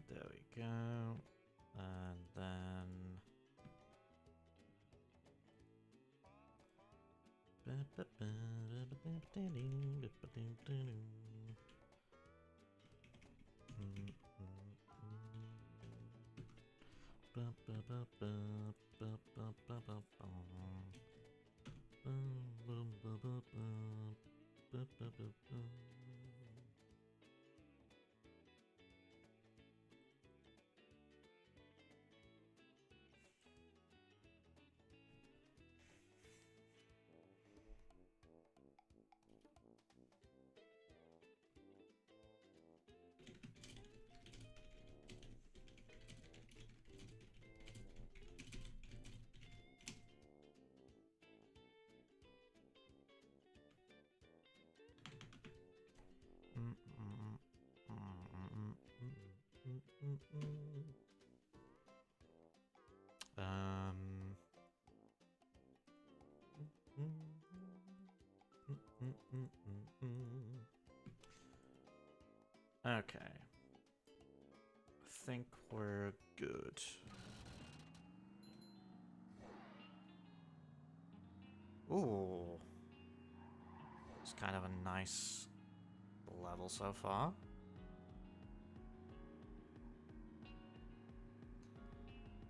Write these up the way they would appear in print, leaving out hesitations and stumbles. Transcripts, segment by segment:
There we go. And then... Okay. I think we're good. Ooh. It's kind of a nice level so far.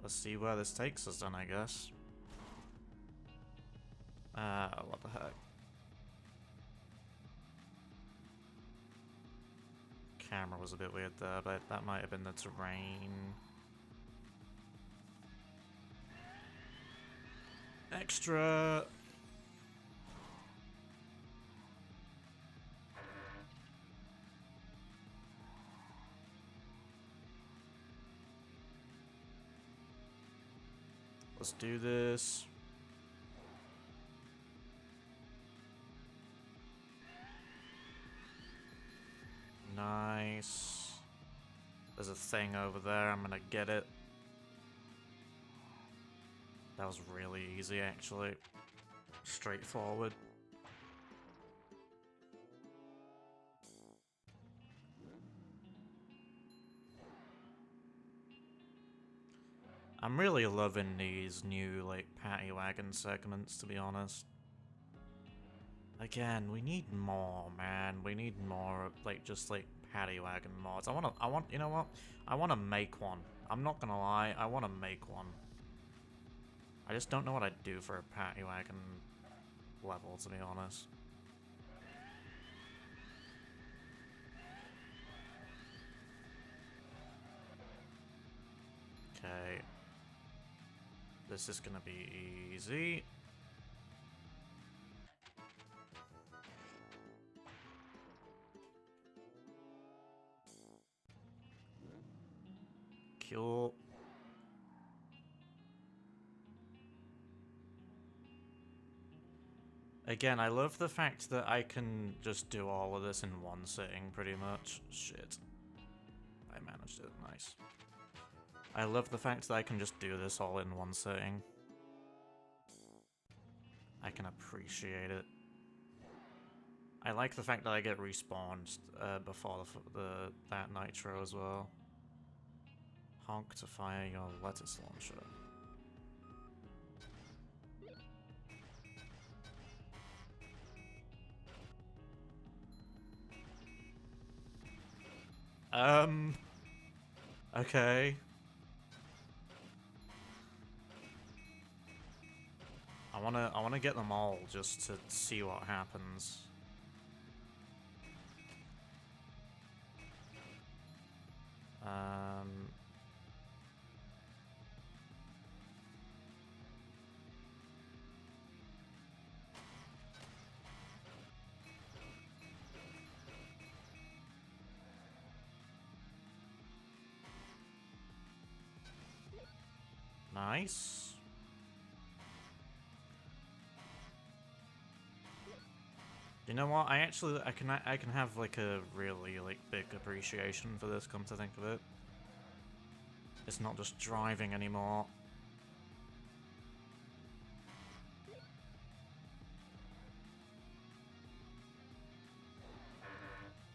Let's see where this takes us then, I guess. What the heck? Camera was a bit weird there, but that might have been the terrain. Extra! Let's do this. Nice. There's a thing over there, I'm gonna get it. That was really easy, actually. Straightforward. I'm really loving these new, like, paddy wagon segments, to be honest. Again, we need more, man. We need more, like, just, like, paddy wagon mods. you know what? I wanna make one. I'm not gonna lie, I wanna make one. I just don't know what I'd do for a paddy wagon level, to be honest. Okay. This is gonna be easy. Cool. Again, I love the fact that I can just do all of this in one sitting, pretty much. Shit. I managed it, nice. I love the fact that I can just do this all in one sitting. I can appreciate it. I like the fact that I get respawned before that nitro as well. Honk to fire your lettuce launcher. Okay. I wanna get them all just to see what happens. Nice. You know what? I can have like a really like big appreciation for this. Come to think of it, it's not just driving anymore.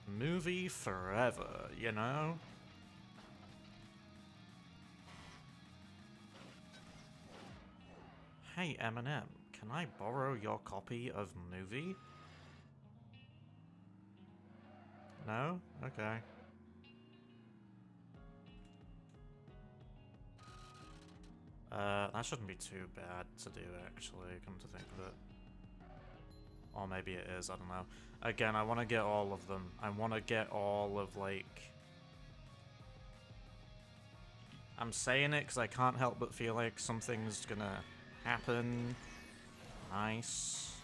Movie forever, you know? Hey, Eminem, can I borrow your copy of Movie? No? Okay. That shouldn't be too bad to do, actually, come to think of it. Or maybe it is, I don't know. Again, I want to get all of them. I want to get all of, like... I'm saying it because I can't help but feel like something's gonna happen. Nice.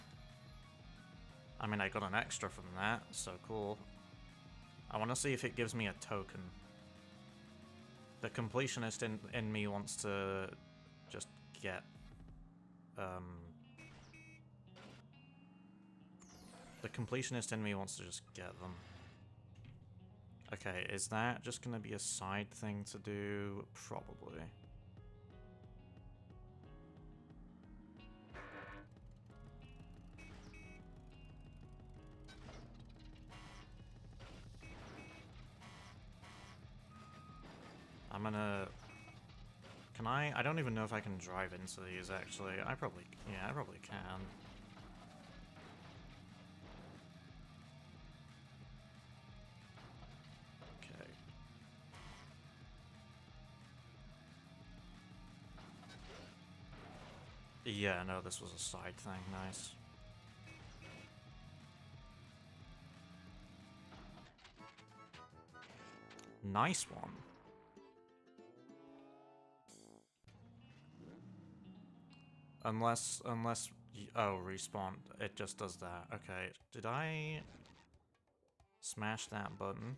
I mean, I got an extra from that, so cool. I want to see if it gives me a token. The completionist in me wants to just get... The completionist in me wants to just get them. Okay, is that just gonna be a side thing to do? Probably. I'm gonna... Can I? I don't even know if I can drive into these, actually. I probably... Yeah, I probably can. Okay. Yeah, no, this was a side thing. Nice. Nice one. Unless... Oh, respawn. It just does that. Okay. Did I... smash that button?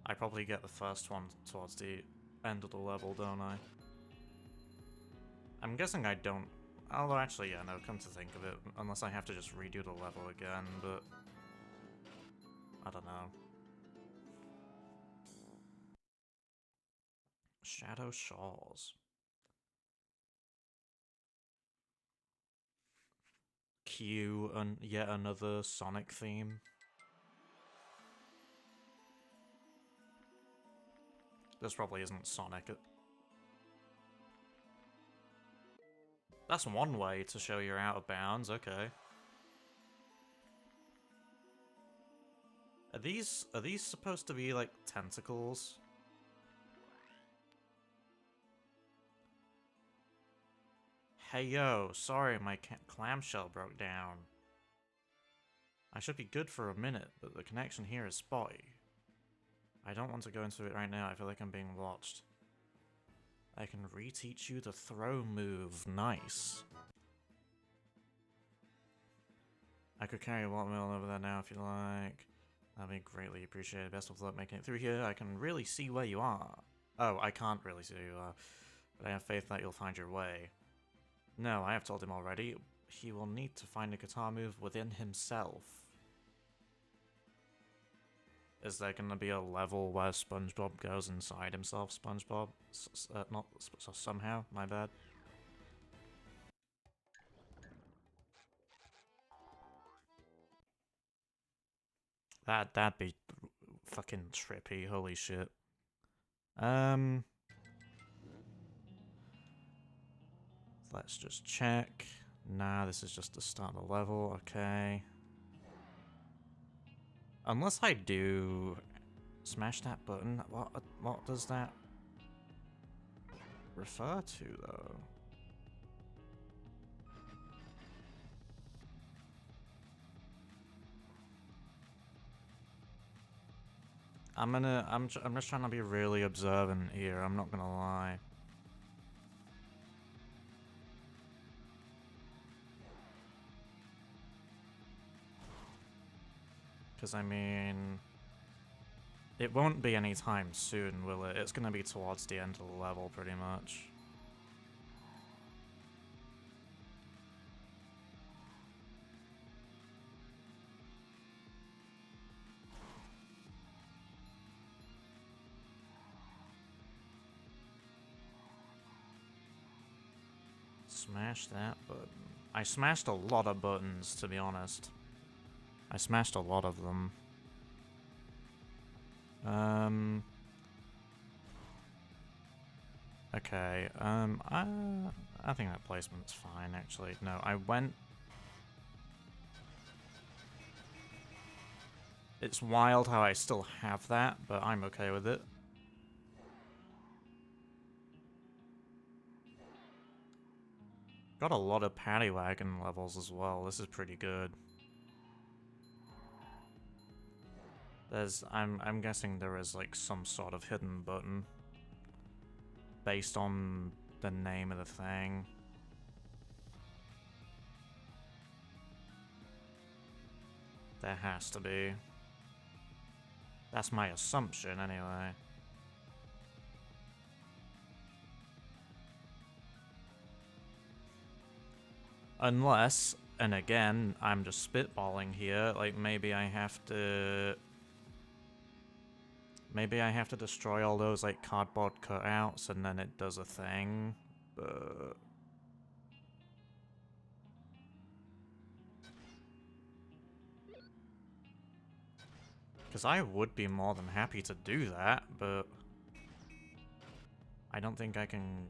I probably get the first one towards the end of the level, don't I? I'm guessing I don't... Although, actually, yeah, no, come to think of it. Unless I have to just redo the level again, but... I don't know. Shadow Shawls. Cue and yet another Sonic theme. This probably isn't Sonic. That's one way to show you're out of bounds, okay. Are these supposed to be like tentacles? Hey yo, sorry my clamshell broke down. I should be good for a minute, but the connection here is spotty. I don't want to go into it right now, I feel like I'm being watched. I can reteach you the throw move, nice. I could carry a watermelon over there now if you like. That'd be greatly appreciated. Best of luck making it through here. I can really see where you are. Oh, I can't really see where you are. But I have faith that you'll find your way. No, I have told him already. He will need to find a guitar move within himself. Is there gonna be a level where SpongeBob goes inside himself, SpongeBob? Somehow, my bad. That'd be fucking trippy, holy shit. Let's just check. Nah, this is just the start of the level, okay. Unless I do smash that button, what does that refer to, though? I'm just trying to be really observant here, I'm not gonna lie. Because, I mean... It won't be anytime soon, will it? It's gonna be towards the end of the level, pretty much. Smash that button. I smashed a lot of buttons, to be honest. I smashed a lot of them. Okay, I think that placement's fine, actually. No, I went... It's wild how I still have that, but I'm okay with it. Got a lot of paddy wagon levels as well. This is pretty good. I'm guessing there is like some sort of hidden button based on the name of the thing. There has to be. That's my assumption anyway. Unless, and again, I'm just spitballing here, like maybe I have to... Maybe I have to destroy all those like cardboard cutouts and then it does a thing, but... Because I would be more than happy to do that, but... I don't think I can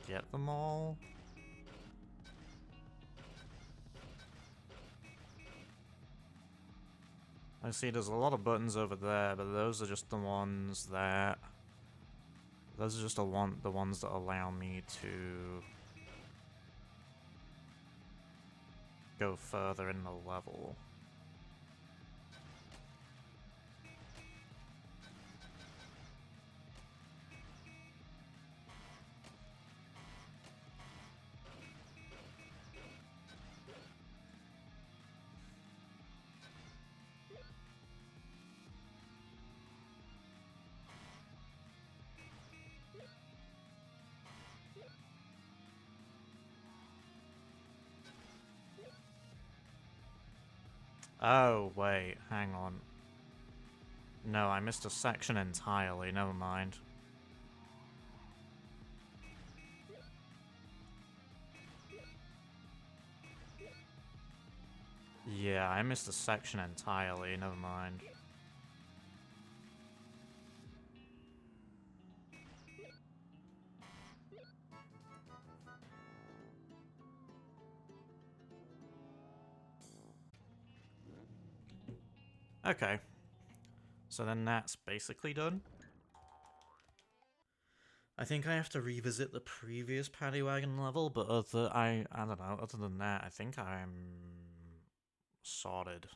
get them all. I see there's a lot of buttons over there, but those are just the ones that... Those are just the ones that allow me to... go further in the level. Oh, wait, hang on. No, I missed a section entirely, never mind. Yeah, I missed a section entirely, never mind. Okay. So then that's basically done. I think I have to revisit the previous paddy wagon level, but I don't know, other than that, I think I'm sorted.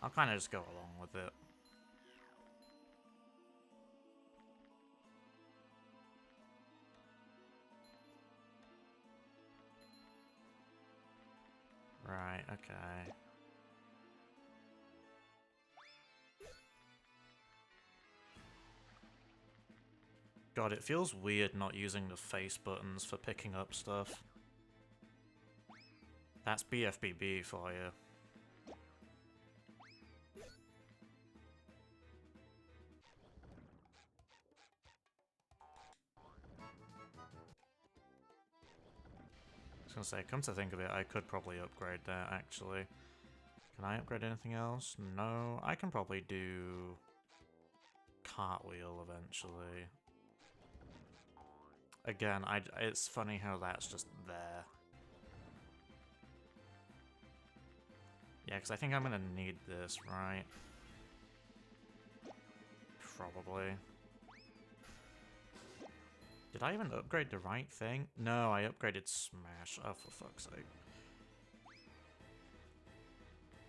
I'll kind of just go along with it. Right, okay. God, it feels weird not using the face buttons for picking up stuff. That's BFBB for you. I was gonna say, come to think of it, I could probably upgrade that, actually. Can I upgrade anything else? No, I can probably do... cartwheel eventually. Again, it's funny how that's just there. Yeah, because I think I'm gonna need this, right? Probably. Did I even upgrade the right thing? No, I upgraded Smash. Oh, for fuck's sake.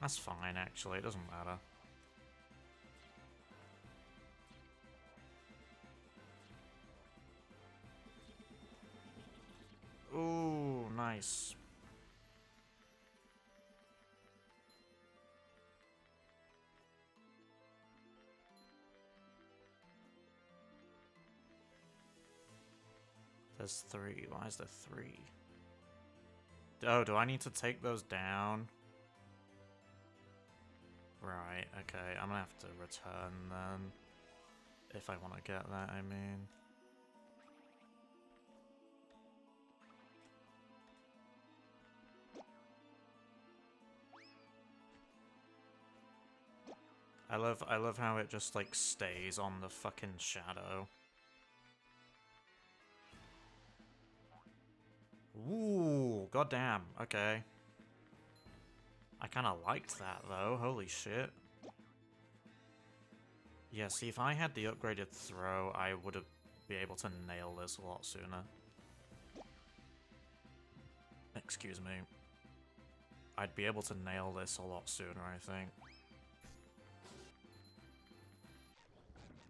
That's fine, actually. It doesn't matter. Ooh, nice. There's 3. Why is there 3? Oh, do I need to take those down? Right, okay. I'm gonna have to return then. If I want to get that, I mean. I love how it just like stays on the fucking shadow. Ooh, goddamn. Okay. I kind of liked that though. Holy shit. Yeah, see, if I had the upgraded throw, I would have been able to nail this a lot sooner. Excuse me. I'd be able to nail this a lot sooner, I think.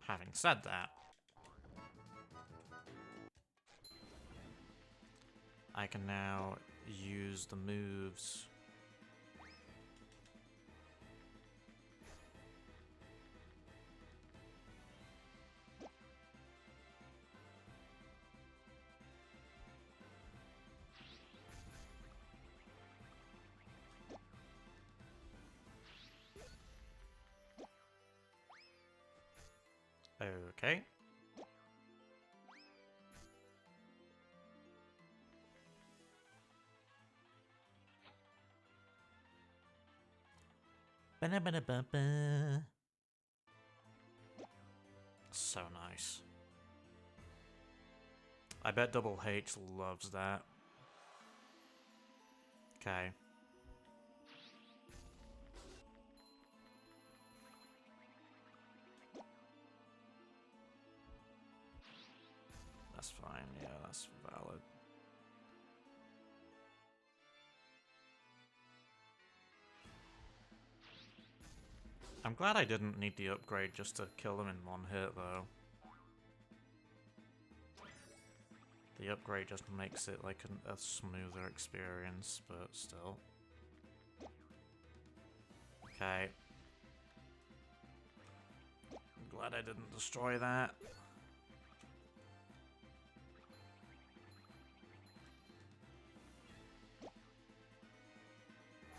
Having said that, I can now use the moves. Okay. Ba-da-ba-da-ba-ba. So nice. I bet Double H loves that. Okay. That's fine, yeah, that's valid. I'm glad I didn't need the upgrade just to kill them in one hit, though. The upgrade just makes it like a smoother experience, but still. Okay. I'm glad I didn't destroy that.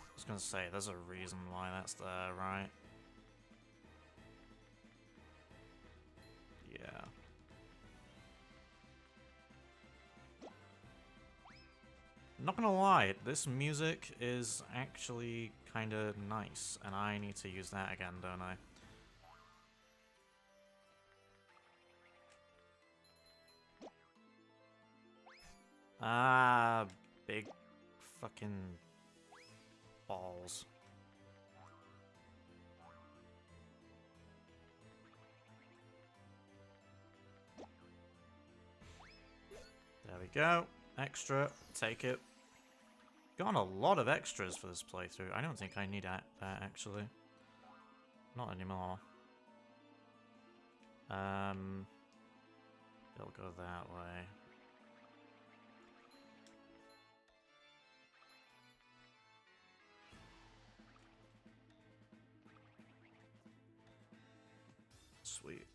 I was gonna say, there's a reason why that's there, right? Yeah. Not gonna lie, this music is actually kinda nice, and I need to use that again, don't I? Ah, big fucking balls. There we go. Extra. Take it. Got a lot of extras for this playthrough. I don't think I need that actually. Not anymore. They'll go that way. Sweet.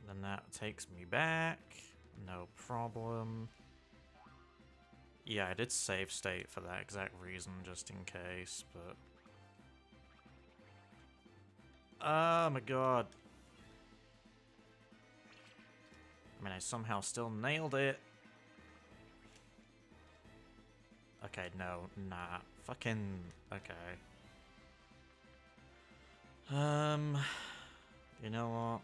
Then that takes me back. No problem. Yeah, I did save state for that exact reason, just in case, but... Oh my god. I mean, I somehow still nailed it. Okay, no, nah. Fucking... Okay. You know what?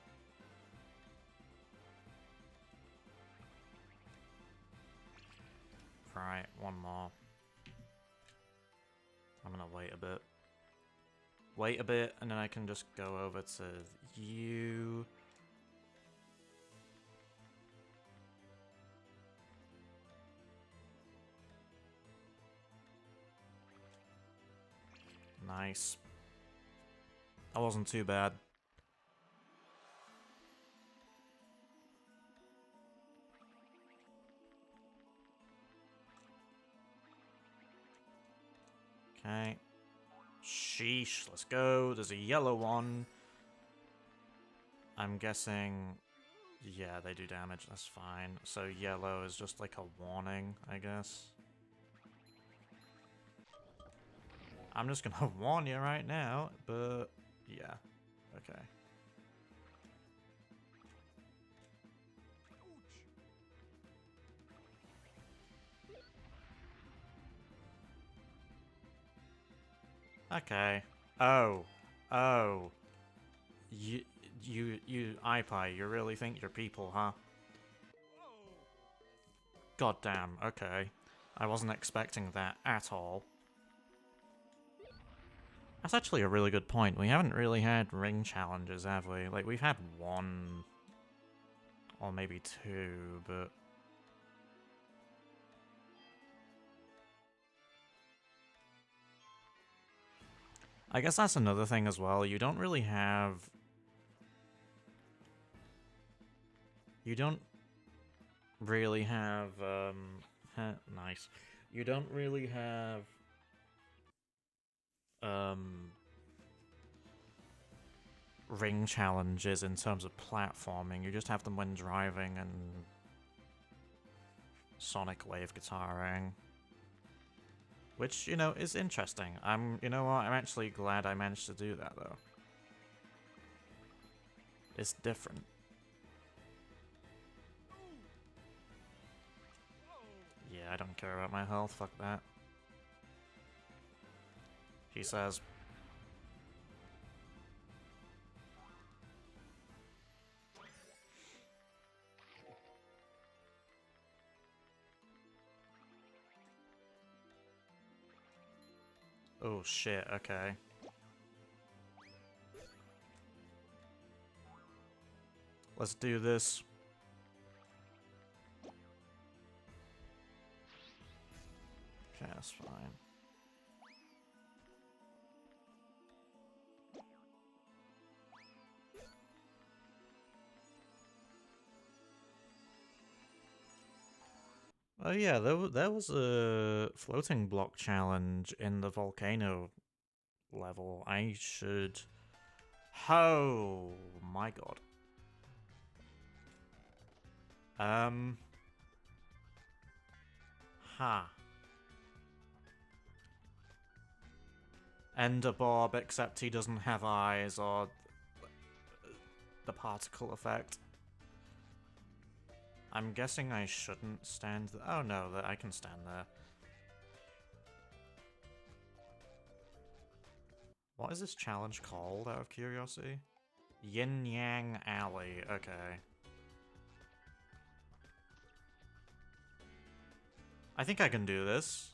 Right, one more. I'm gonna wait a bit. Wait a bit, and then I can just go over to you. Nice. That wasn't too bad. Okay. Sheesh, let's go. There's a yellow one. I'm guessing... Yeah, they do damage, that's fine. So yellow is just like a warning, I guess. I'm just gonna warn you right now, but... Yeah. Okay. Okay. Oh. Oh. You, iPie, you really think you're people, huh? God damn, okay. I wasn't expecting that at all. That's actually a really good point. We haven't really had ring challenges, have we? Like, we've had one... or maybe two, but... I guess that's another thing as well. You don't really have... You don't really have, nice. You don't really have, ring challenges in terms of platforming. You just have them when driving and sonic wave guitaring. Which, you know, is interesting. You know what, I'm actually glad I managed to do that, though. It's different. Yeah, I don't care about my health, fuck that. He says. Oh shit, okay. Let's do this. Okay, that's fine. Oh yeah, there was a floating block challenge in the volcano level. I should... Oh my god. Ha. Ender Bob, except he doesn't have eyes or the particle effect. I'm guessing I shouldn't stand there. Oh no, I can stand there. What is this challenge called, out of curiosity? Yin Yang Alley, okay. I think I can do this.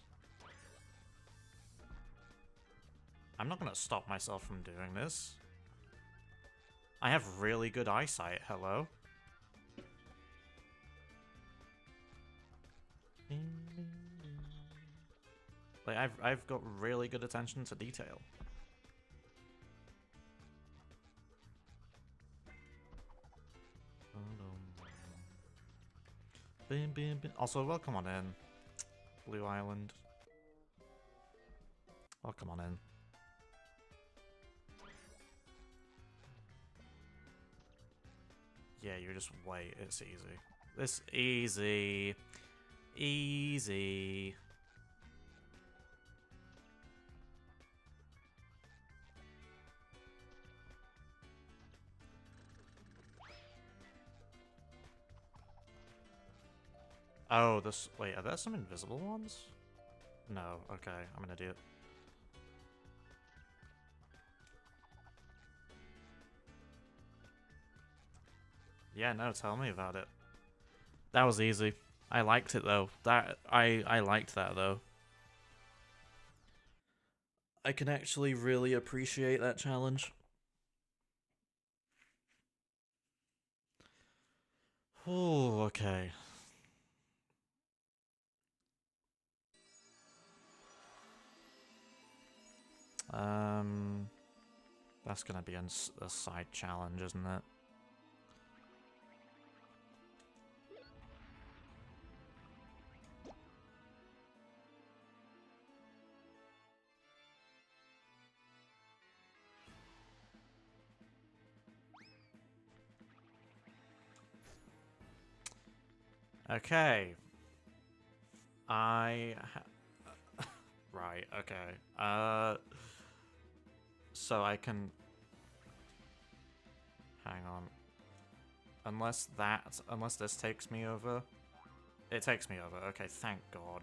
I'm not gonna stop myself from doing this. I have really good eyesight, hello. Like, I've got really good attention to detail. Also, welcome on in, Blue Island. Welcome on in. Yeah, you just wait. It's easy. It's easy. Easy. Oh, this... Wait, are there some invisible ones? No, okay, I'm an idiot. Yeah, no, tell me about it. That was easy. I liked it, though. I liked that, though. I can actually really appreciate that challenge. Oh, okay. That's gonna be a side challenge, isn't it? Okay. Right, okay. So I can... Hang on. Unless this takes me over. It takes me over. Okay, thank God.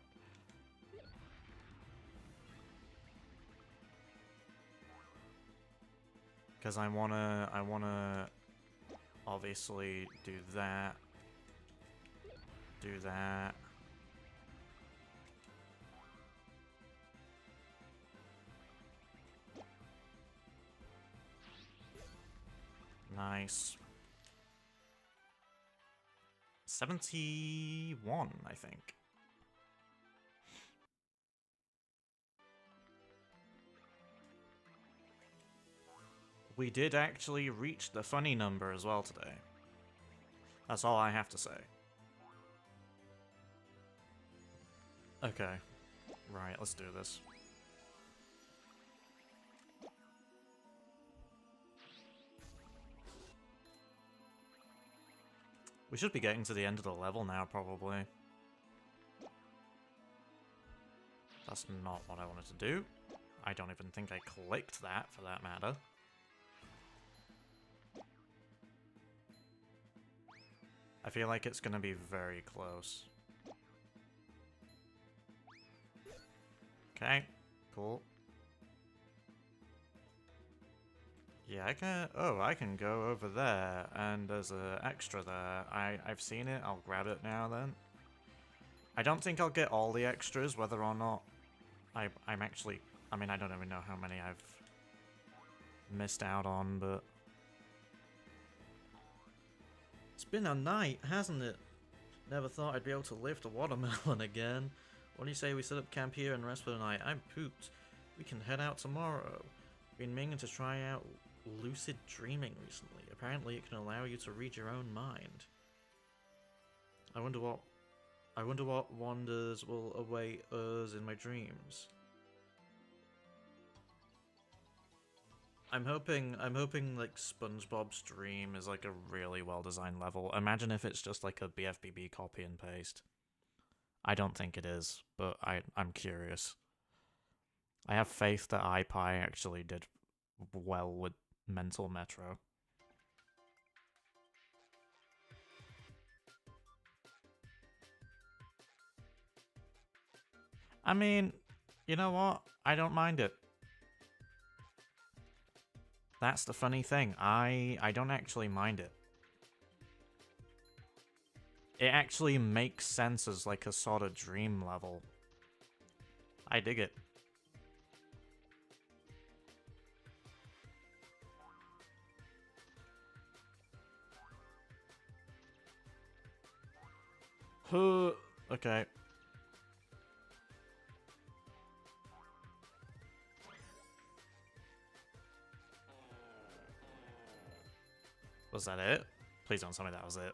Because I wanna obviously do that. Do that. Nice. 71, I think. We did actually reach the funny number as well today. That's all I have to say. Okay. Right, let's do this. We should be getting to the end of the level now, probably. That's not what I wanted to do. I don't even think I clicked that, for that matter. I feel like it's gonna be very close. Okay, cool. Yeah, I can... Oh, I can go over there, and there's an extra there. I've seen it, I'll grab it now then. I don't think I'll get all the extras, whether or not I'm actually... I mean, I don't even know how many I've missed out on, but... It's been a night, hasn't it? Never thought I'd be able to lift a watermelon again. What do you say we set up camp here and rest for the night? I'm pooped. We can head out tomorrow. Been meaning to try out lucid dreaming recently. Apparently it can allow you to read your own mind. I wonder what wonders will await us in my dreams. I'm hoping like SpongeBob's dream is like a really well designed level. Imagine if it's just like a BFBB copy and paste. I don't think it is, but I'm curious. I have faith that iPie actually did well with Mental Metro. I mean, you know what? I don't mind it. That's the funny thing. I don't actually mind it. It actually makes sense as like a sort of dream level. I dig it. Okay. Was that it? Please don't tell me that was it.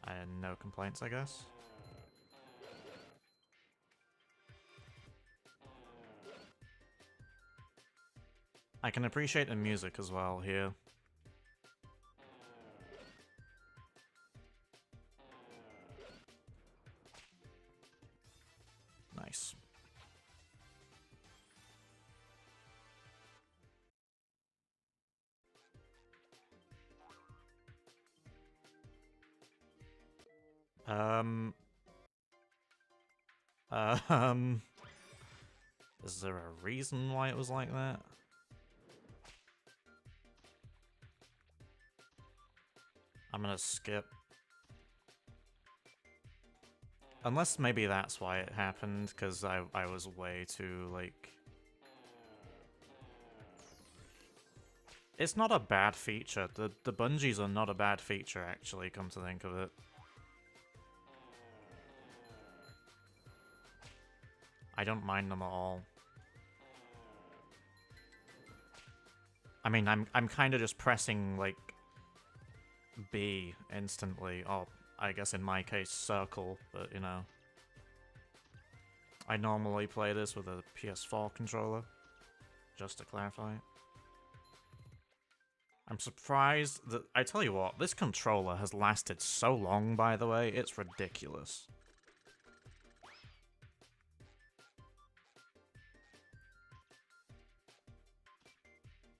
I had no complaints, I guess. I can appreciate the music as well here. Nice. Is there a reason why it was like that? I'm gonna skip. Unless maybe that's why it happened, because I was way too, like... It's not a bad feature. The bungees are not a bad feature, actually, come to think of it. I don't mind them at all. I mean, I'm kind of just pressing, like, B instantly. Oh, I guess in my case, circle, but, you know. I normally play this with a PS4 controller, just to clarify. I'm surprised that... I tell you what, this controller has lasted so long, by the way, it's ridiculous.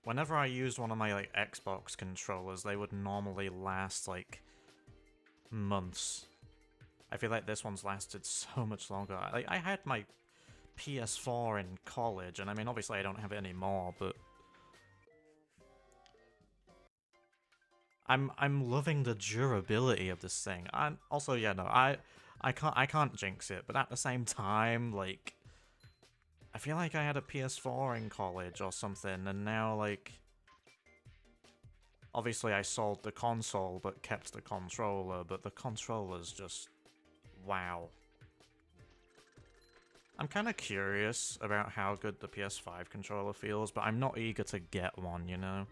Whenever I used one of my, like, Xbox controllers, they would normally last, like, months. I feel like this one's lasted so much longer. Like, I had my PS4 in college, and I mean, obviously I don't have it anymore, but I'm loving the durability of this thing. And also, yeah, no, I can't jinx it, but at the same time, like, I feel like I had a PS4 in college or something, and now, like, obviously I sold the console but kept the controller, but the controller's just wow. I'm kind of curious about how good the PS5 controller feels, but I'm not eager to get one, you know?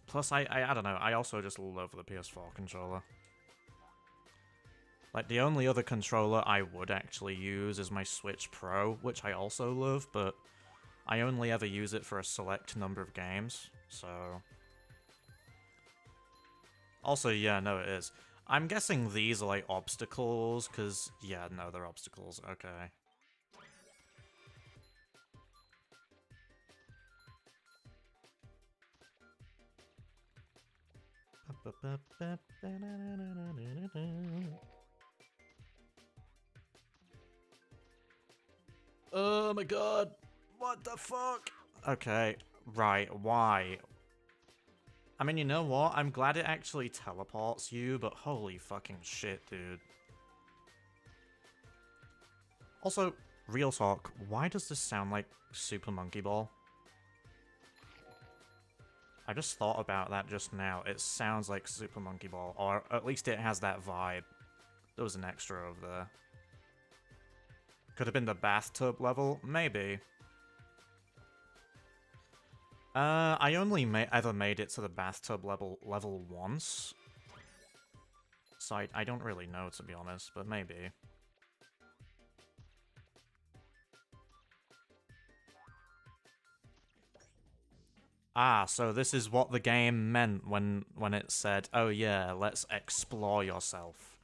Plus, I don't know, I also just love the PS4 controller. Like, the only other controller I would actually use is my Switch Pro, which I also love, but I only ever use it for a select number of games, so... Also, yeah, no, it is. I'm guessing these are, like, obstacles, because, yeah, no, they're obstacles, okay. Oh my god! What the fuck? Okay, right, why? I mean, you know what? I'm glad it actually teleports you, but holy fucking shit, dude. Also, real talk, why does this sound like Super Monkey Ball? I just thought about that just now. It sounds like Super Monkey Ball, or at least it has that vibe. There was an extra over there. Could have been the bathtub level? Maybe. I only ever made it to the bathtub level once. So I don't really know, to be honest, but maybe. Ah, so this is what the game meant when it said, oh yeah, let's explore yourself.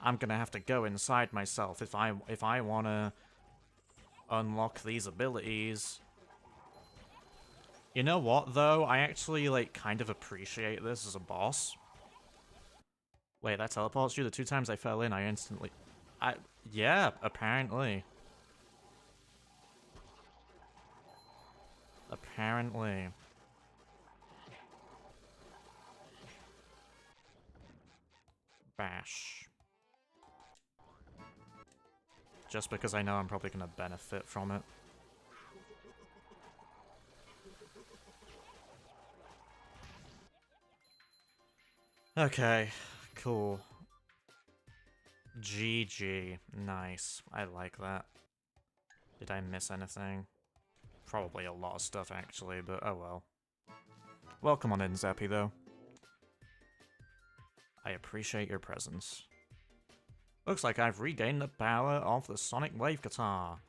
I'm gonna have to go inside myself if I wanna unlock these abilities. You know what, though? I actually, like, kind of appreciate this as a boss. Wait, that teleports you? The 2 times I fell in, I instantly... Yeah, apparently. Apparently. Bash. Just because I know I'm probably gonna benefit from it. Okay, cool. GG. Nice. I like that. Did I miss anything? Probably a lot of stuff, actually, but oh well. Welcome on in, Zappy, though. I appreciate your presence. Looks like I've regained the power of the Sonic Wave Guitar.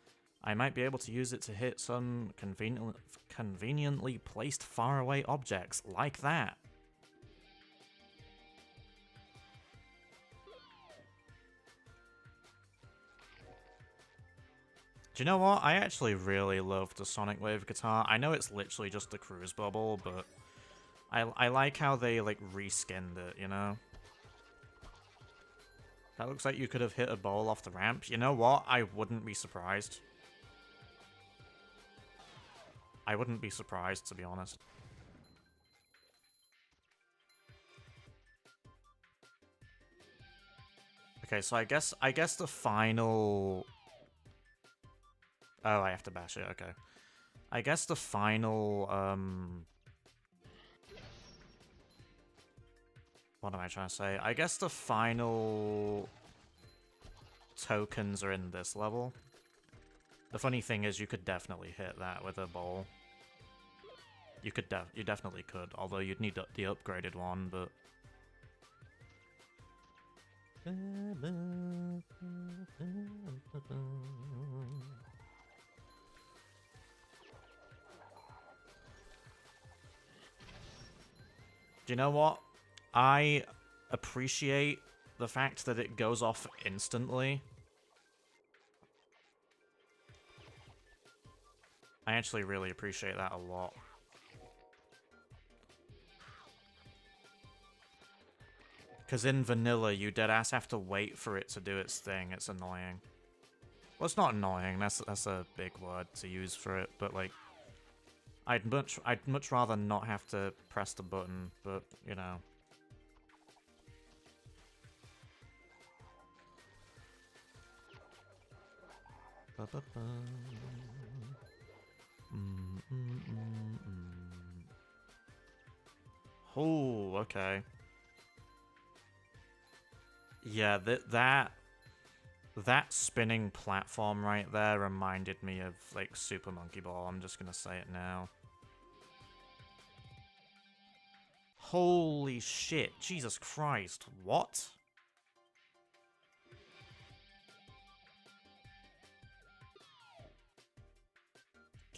I might be able to use it to hit some conveniently placed faraway objects, like that. Do you know what? I actually really love the Sonic Wave Guitar. I know it's literally just the cruise bubble, but I like how they, like, reskinned it, you know? That looks like you could have hit a ball off the ramp. You know what? I wouldn't be surprised. I wouldn't be surprised, to be honest. Okay, so I guess the final... Oh, I have to bash it, okay. I guess the final, what am I trying to say? I guess the final tokens are in this level. The funny thing is you could definitely hit that with a ball. You definitely could, although you'd need the upgraded one, but... Do you know what? I appreciate the fact that it goes off instantly. I actually really appreciate that a lot. Because in vanilla, you deadass have to wait for it to do its thing. It's annoying. Well, it's not annoying. That's a big word to use for it. But like, I'd much rather not have to press the button. But you know. Oh, okay. Yeah, that spinning platform right there reminded me of like Super Monkey Ball. I'm just gonna say it now. Holy shit! Jesus Christ! What?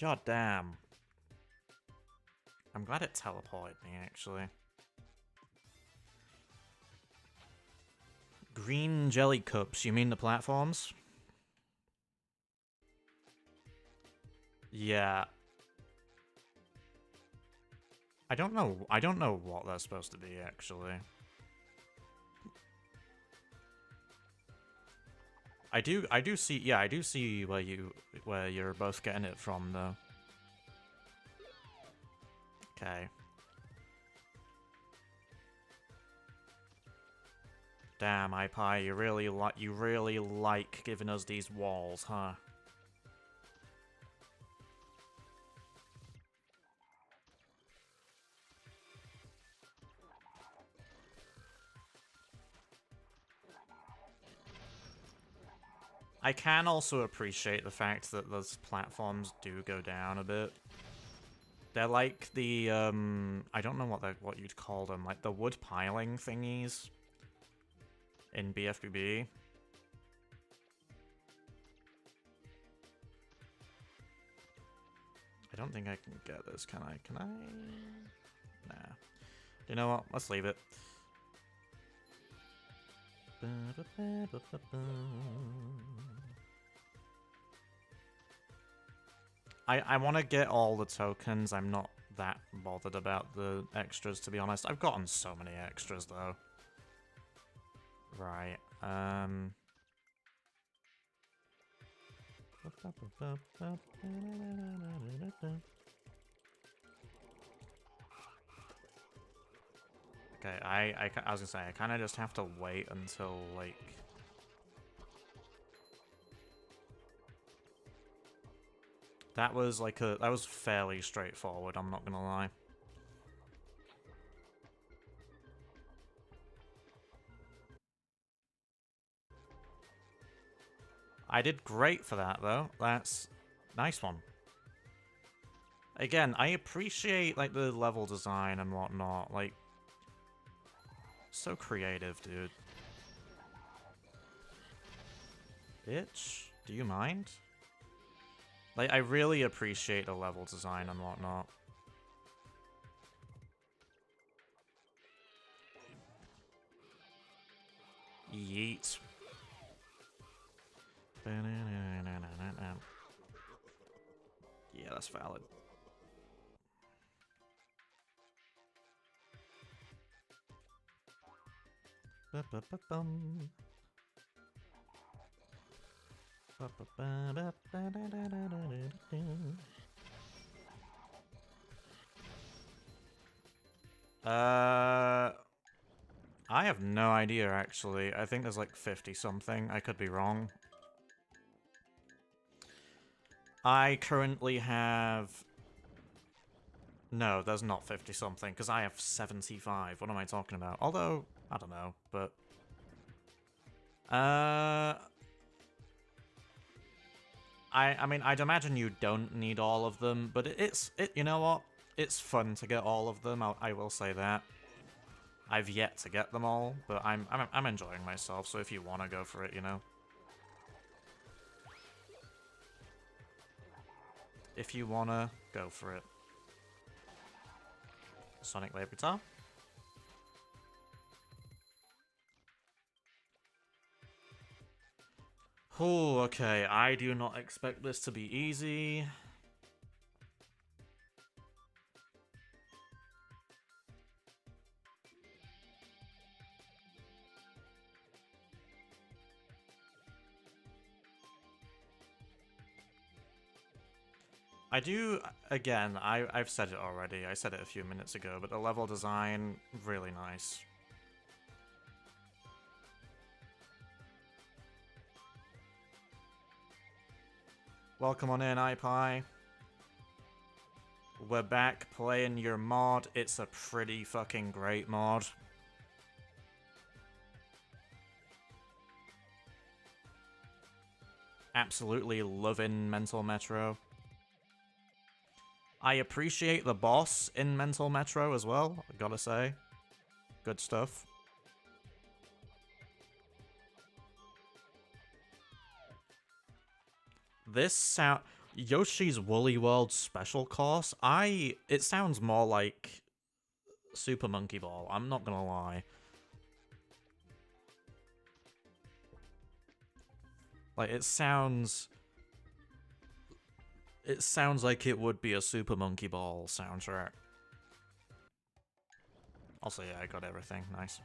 God damn. I'm glad it teleported me, actually. Green jelly cups, you mean the platforms? Yeah. I don't know what they're supposed to be, actually. I do see where you're both getting it from, though. Okay. Damn, iPie, you really like giving us these walls, huh? I can also appreciate the fact that those platforms do go down a bit. They're like the I don't know what you'd call them, like the wood piling thingies in BFBB. I don't think I can get this, can I? Can I? Nah. You know what? Let's leave it. I want to get all the tokens. I'm not that bothered about the extras, to be honest. I've gotten so many extras, though. Right. Okay, I was gonna say, I kind of just have to wait until, like... That was, like, that was fairly straightforward, I'm not gonna lie. I did great for that, though. That's... Nice one. Again, I appreciate, like, the level design and whatnot. Like, so creative, dude. Bitch, do you mind? Like, I really appreciate the level design and whatnot. Yeet. Yeah, that's valid. I have no idea, actually. I think there's like 50-something. I could be wrong. I currently have... No, there's not 50-something, because I have 75. What am I talking about? Although, I don't know, but... I mean, I'd imagine you don't need all of them, but you know what? It's fun to get all of them, I will say that. I've yet to get them all, but I'm enjoying myself, so if you want to go for it, you know. If you want to, go for it. Sonic Wave Guitar. Oh, okay, I do not expect this to be easy. I do, again, I've said it already, I said it a few minutes ago, but the level design, really nice. Welcome on in, iPie. We're back playing your mod. It's a pretty fucking great mod. Absolutely loving Mental Metro. I appreciate the boss in Mental Metro as well, I gotta say. Good stuff. This sound... Yoshi's Woolly World Special Course? It sounds more like Super Monkey Ball, I'm not gonna lie. Like, it sounds like it would be a Super Monkey Ball soundtrack. Also, yeah, I got everything. Nice.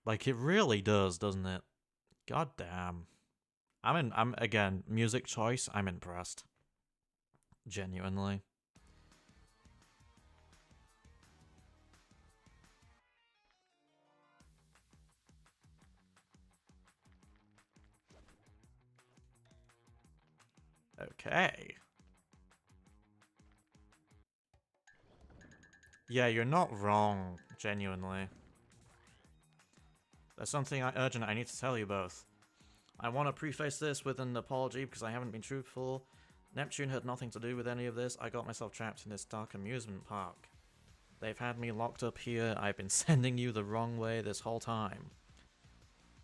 Like, it really does, doesn't it? God damn. I'm again, music choice, I'm impressed. Genuinely. Okay. Yeah, you're not wrong, genuinely. There's something urgent I need to tell you both. I want to preface this with an apology because I haven't been truthful. Neptune had nothing to do with any of this. I got myself trapped in this dark amusement park. They've had me locked up here. I've been sending you the wrong way this whole time.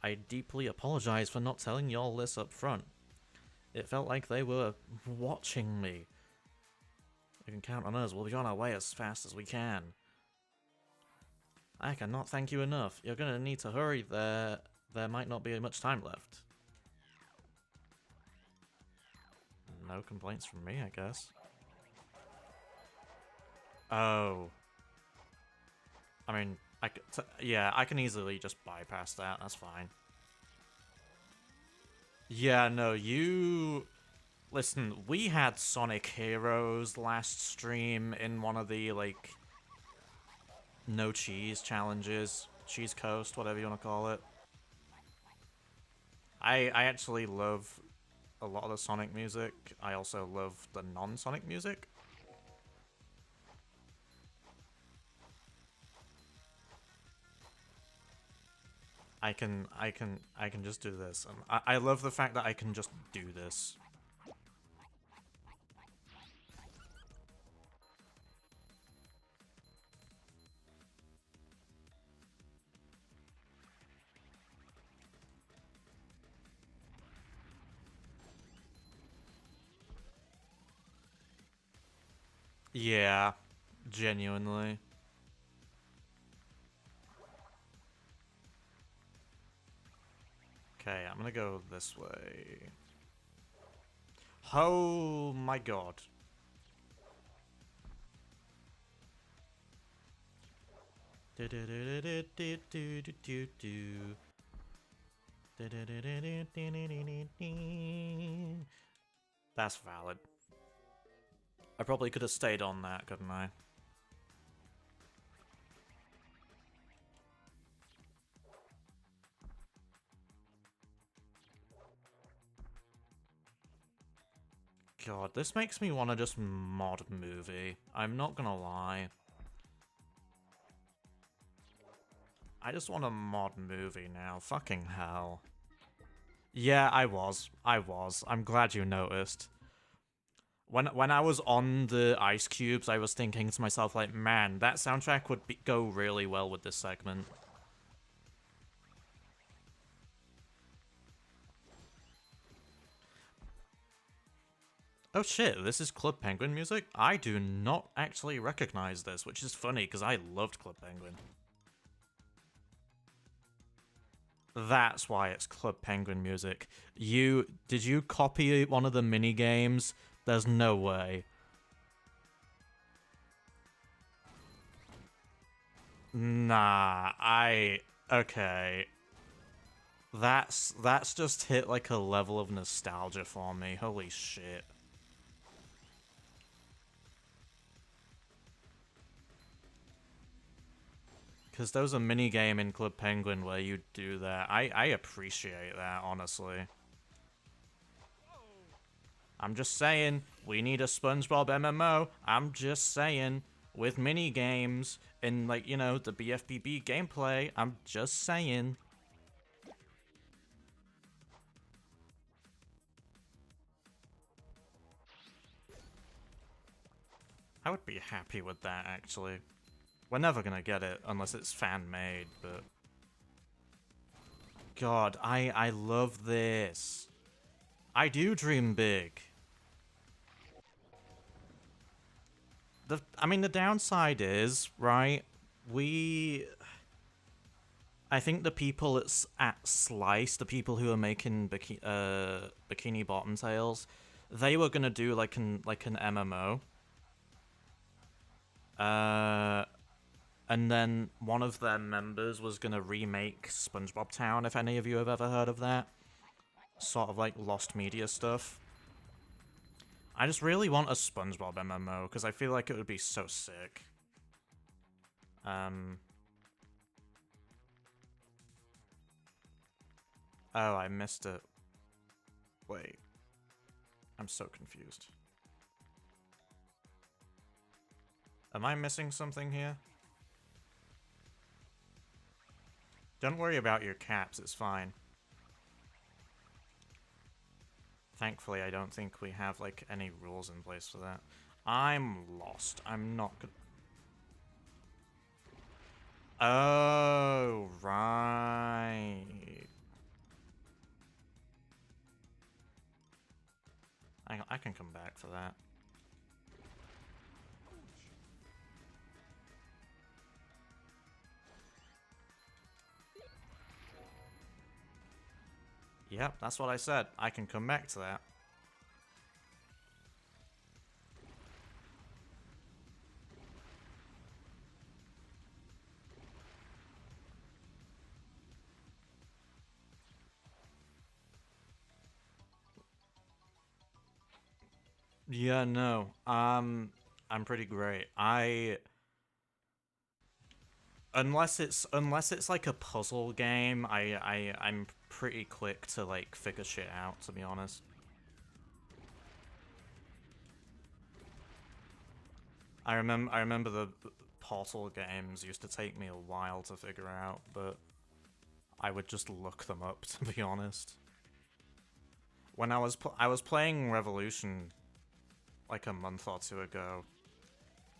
I deeply apologize for not telling y'all this up front. It felt like they were watching me. You can count on us. We'll be on our way as fast as we can. I cannot thank you enough. You're gonna need to hurry. There might not be much time left. No complaints from me, I guess. Oh. I mean, yeah, I can easily just bypass that. That's fine. Yeah, no, you... Listen, we had Sonic Heroes last stream in one of the, like, no cheese challenges. Cheese Coast, whatever you want to call it. I actually love a lot of the Sonic music. I also love the non-Sonic music. I can just do this. And I love the fact that I can just do this. Yeah, genuinely. Okay, I'm gonna go this way. Oh my god. That's valid. I probably could have stayed on that, couldn't I? God, this makes me want to just mod movie. I'm not gonna lie. I just want a mod movie now. Fucking hell. Yeah, I was. I'm glad you noticed. When I was on the ice cubes, I was thinking to myself, like, man, that soundtrack would go really well with this segment. Oh shit, this is Club Penguin music? I do not actually recognize this, which is funny, because I loved Club Penguin. That's why it's Club Penguin music. Did you copy one of the mini games? There's no way. Nah, okay. That's just hit like a level of nostalgia for me. Holy shit. Because there was a minigame in Club Penguin where you do that. I appreciate that, honestly. I'm just saying, we need a SpongeBob MMO. I'm just saying, with minigames and, like, you know, the BFBB gameplay. I'm just saying. I would be happy with that, actually. We're never gonna get it unless it's fan-made, but... God, I love this. I do dream big. I mean, the downside is, right, I think the people at Slice, the people who are making Bikini Bottomtails, they were gonna do like an MMO. And then one of their members was gonna remake SpongeBob Town, if any of you have ever heard of that. Sort of like Lost Media stuff. I just really want a SpongeBob MMO, because I feel like it would be so sick. Oh, I missed it. Wait. I'm so confused. Am I missing something here? Don't worry about your caps, it's fine. Thankfully, I don't think we have, like, any rules in place for that. I'm lost. I'm not good. Oh, right. I can come back for that. Yep, that's what I said. I can come back to that. Yeah, no. I'm pretty great. Unless it's like a puzzle game, I'm pretty quick to like figure shit out, to be honest. I remember the Portal games used to take me a while to figure out, but I would just look them up, to be honest. When I was playing Revolution like a month or two ago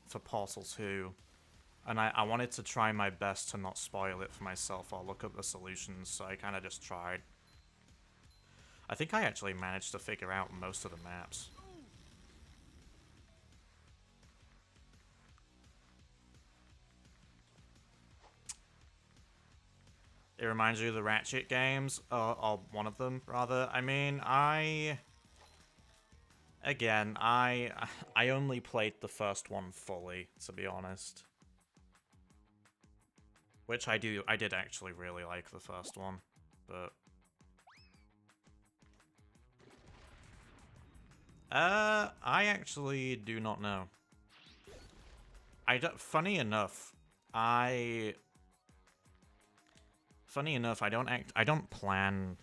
for Portal 2, and I wanted to try my best to not spoil it for myself or look up the solutions, so I kind of just tried. I think I actually managed to figure out most of the maps. It reminds you of the Ratchet games, or one of them, rather. I mean, Again, I only played the first one fully, to be honest. Which I did actually really like the first one, but... I actually do not know. Funny enough, I don't plan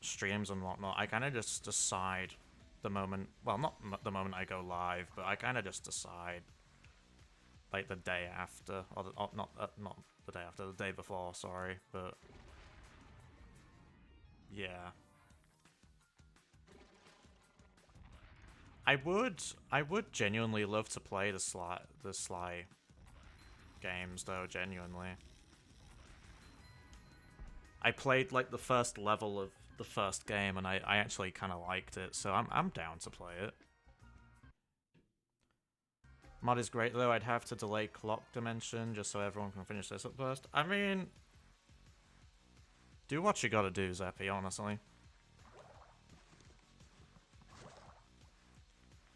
streams and whatnot. I kind of just decide the moment, well, not the moment I go live, but I kind of just decide, like, the day after, or not the day after, the day before, sorry, but yeah. I would genuinely love to play the Sly games, though, genuinely. I played, like, the first level of the first game, and I actually kind of liked it, so I'm down to play it. Mod is great, though. I'd have to delay clock dimension just so everyone can finish this up first. I mean, do what you gotta do, Zeppy, honestly.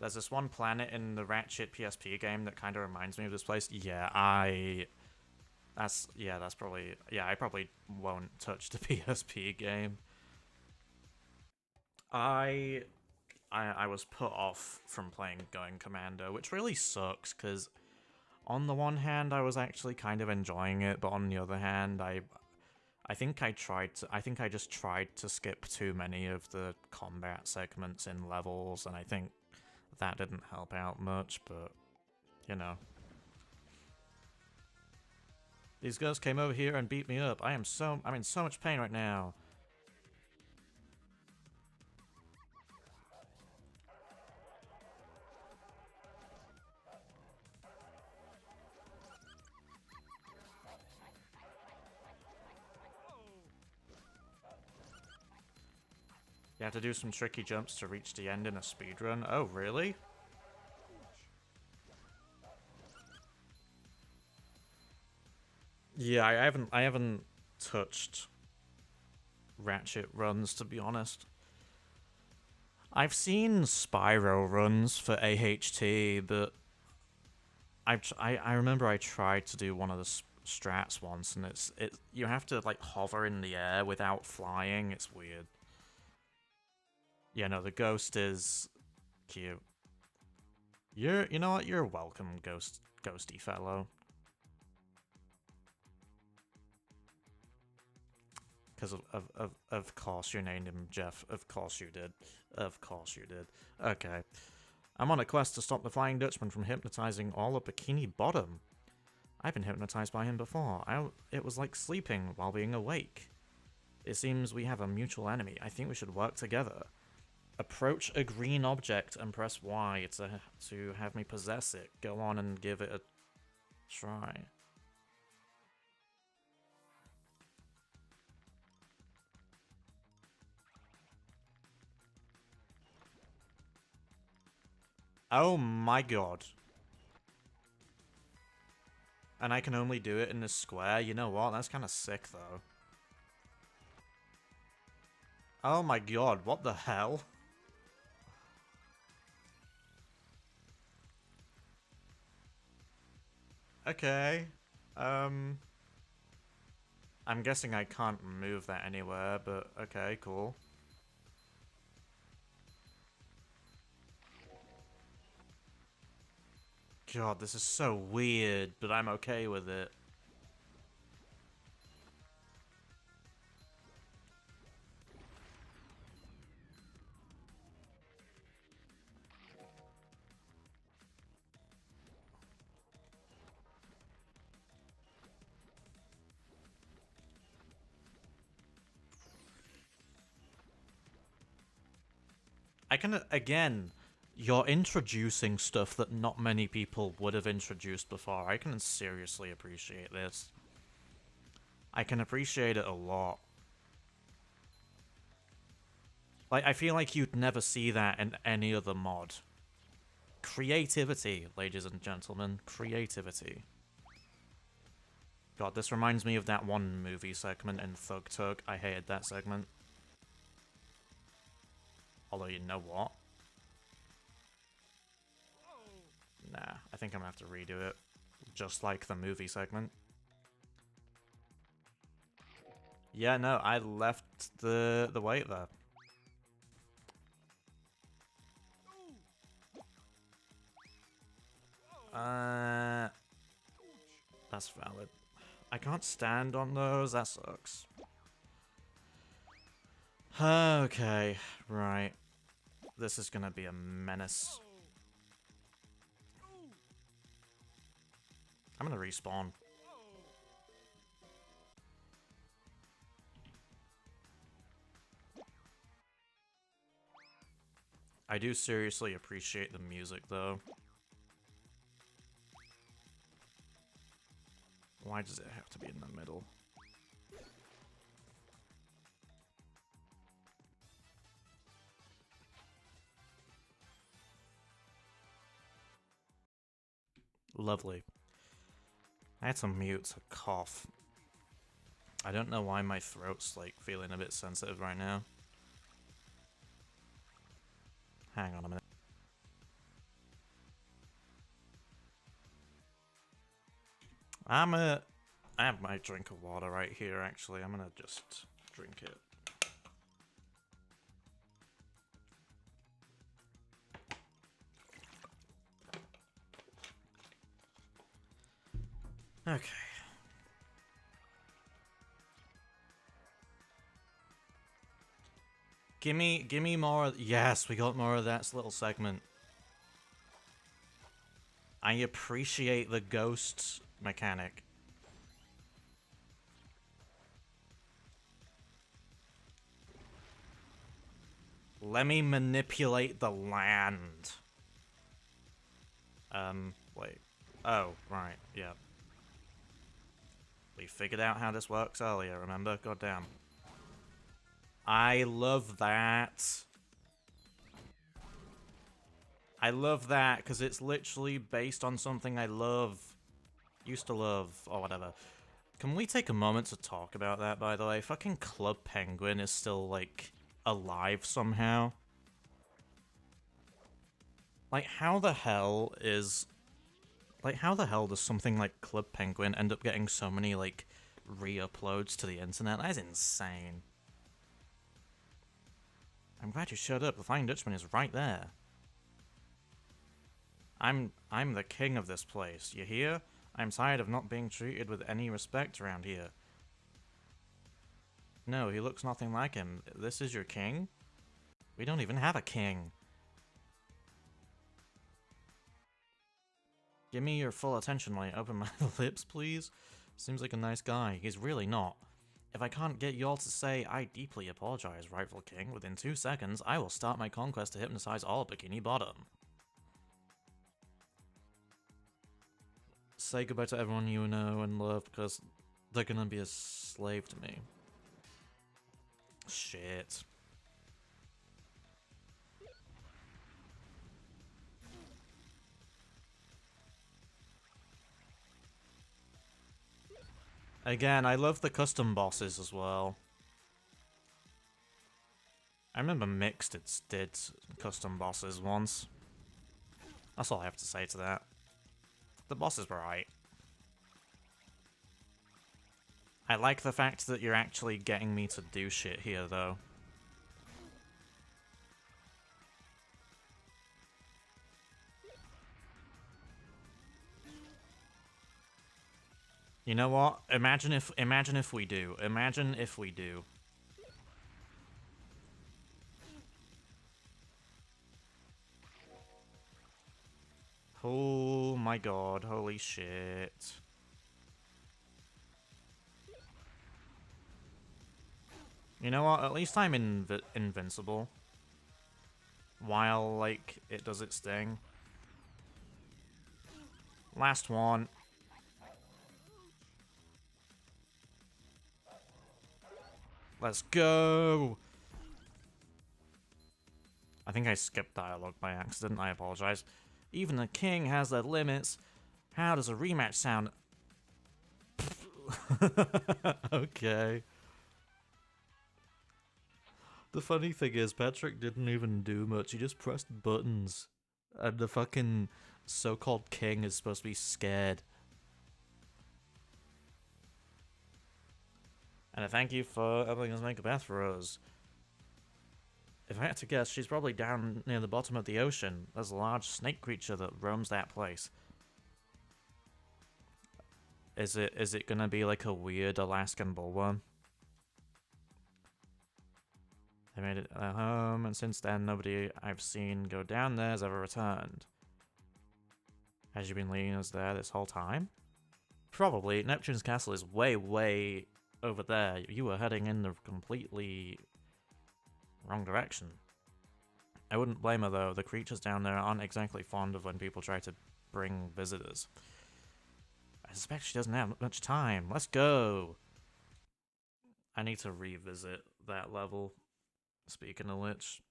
There's this one planet in the Ratchet PSP game that kind of reminds me of this place. Yeah, that's probably, yeah, I probably won't touch the PSP game. I I was put off from playing Going Commando, which really sucks because on the one hand I was actually kind of enjoying it, but on the other hand I think I just tried to skip too many of the combat segments in levels, and I think that didn't help out much, but you know. These girls came over here and beat me up. I'm in so much pain right now. You have to do some tricky jumps to reach the end in a speedrun. Oh, really? Yeah, I haven't touched Ratchet runs, to be honest. I've seen Spyro runs for AHT, but I remember I tried to do one of the strats once, and you have to like hover in the air without flying. It's weird. Yeah, no, the ghost is cute. You know what? You're welcome, ghosty fellow. Because of course you named him Jeff. Of course you did. Of course you did. Okay. I'm on a quest to stop the Flying Dutchman from hypnotizing all of Bikini Bottom. I've been hypnotized by him before. It was like sleeping while being awake. It seems we have a mutual enemy. I think we should work together. Approach a green object and press Y to have me possess it. Go on and give it a try. Oh my god. And I can only do it in this square? You know what? That's kind of sick, though. Oh my god, what the hell? Okay. I'm guessing I can't move that anywhere, but okay, cool. God, this is so weird, but I'm okay with it. I can, again, you're introducing stuff that not many people would have introduced before. I can seriously appreciate this. I can appreciate it a lot. Like, I feel like you'd never see that in any other mod. Creativity, ladies and gentlemen. Creativity. God, this reminds me of that one movie segment in Thug Tug. I hated that segment. Although, you know what? Nah, I think I'm gonna have to redo it. Just like the movie segment. Yeah, no, I left the weight there. That's valid. I can't stand on those, that sucks. Okay, right. This is gonna be a menace. I'm gonna respawn. I do seriously appreciate the music, though. Why does it have to be in the middle? Lovely. I had to mute a cough. I don't know why my throat's, like, feeling a bit sensitive right now. Hang on a minute. I'm I have my drink of water right here, actually. I'm gonna just drink it. Okay. Gimme more. Yes, we got more of that little segment. I appreciate the ghost mechanic. Let me manipulate the land. Wait. Oh, right, yeah. We figured out how this works earlier, remember? Goddamn. I love that. I love that, because it's literally based on something I love. Used to love, or whatever. Can we take a moment to talk about that, by the way? Fucking Club Penguin is still, like, alive somehow. Like, how the hell is... Like, how the hell does something like Club Penguin end up getting so many, like, re-uploads to the internet? That is insane. I'm glad you showed up. The Flying Dutchman is right there. I'm the king of this place. You hear? I'm tired of not being treated with any respect around here. No, he looks nothing like him. This is your king? We don't even have a king. Give me your full attention when I open my lips, please. Seems like a nice guy. He's really not. If I can't get y'all to say, I deeply apologize, rightful king, within 2 seconds, I will start my conquest to hypnotize all Bikini Bottom. Say goodbye to everyone you know and love, because they're gonna be a slave to me. Shit. Again, I love the custom bosses as well. I remember Mixed did custom bosses once. That's all I have to say to that. The bosses were right. I like the fact that you're actually getting me to do shit here, though. You know what? Imagine if we do. Imagine if we do. Oh my god, holy shit. You know what? At least I'm invincible. While, like, it does its thing. Last one. Let's go! I think I skipped dialogue by accident, I apologize. Even the king has their limits. How does a rematch sound? Okay. The funny thing is, Patrick didn't even do much, he just pressed buttons. And the fucking so-called king is supposed to be scared. And a thank you for helping us make a path for us. If I had to guess, she's probably down near the bottom of the ocean. There's a large snake creature that roams that place. Is it gonna be like a weird Alaskan bullworm? They made it their home, and since then, nobody I've seen go down there has ever returned. Has you been leading us there this whole time? Probably. Neptune's castle is way, way over there. You were heading in the completely wrong direction. I wouldn't blame her, though. The creatures down there aren't exactly fond of when people try to bring visitors. I suspect she doesn't have much time. Let's go! I need to revisit that level. Speaking of which,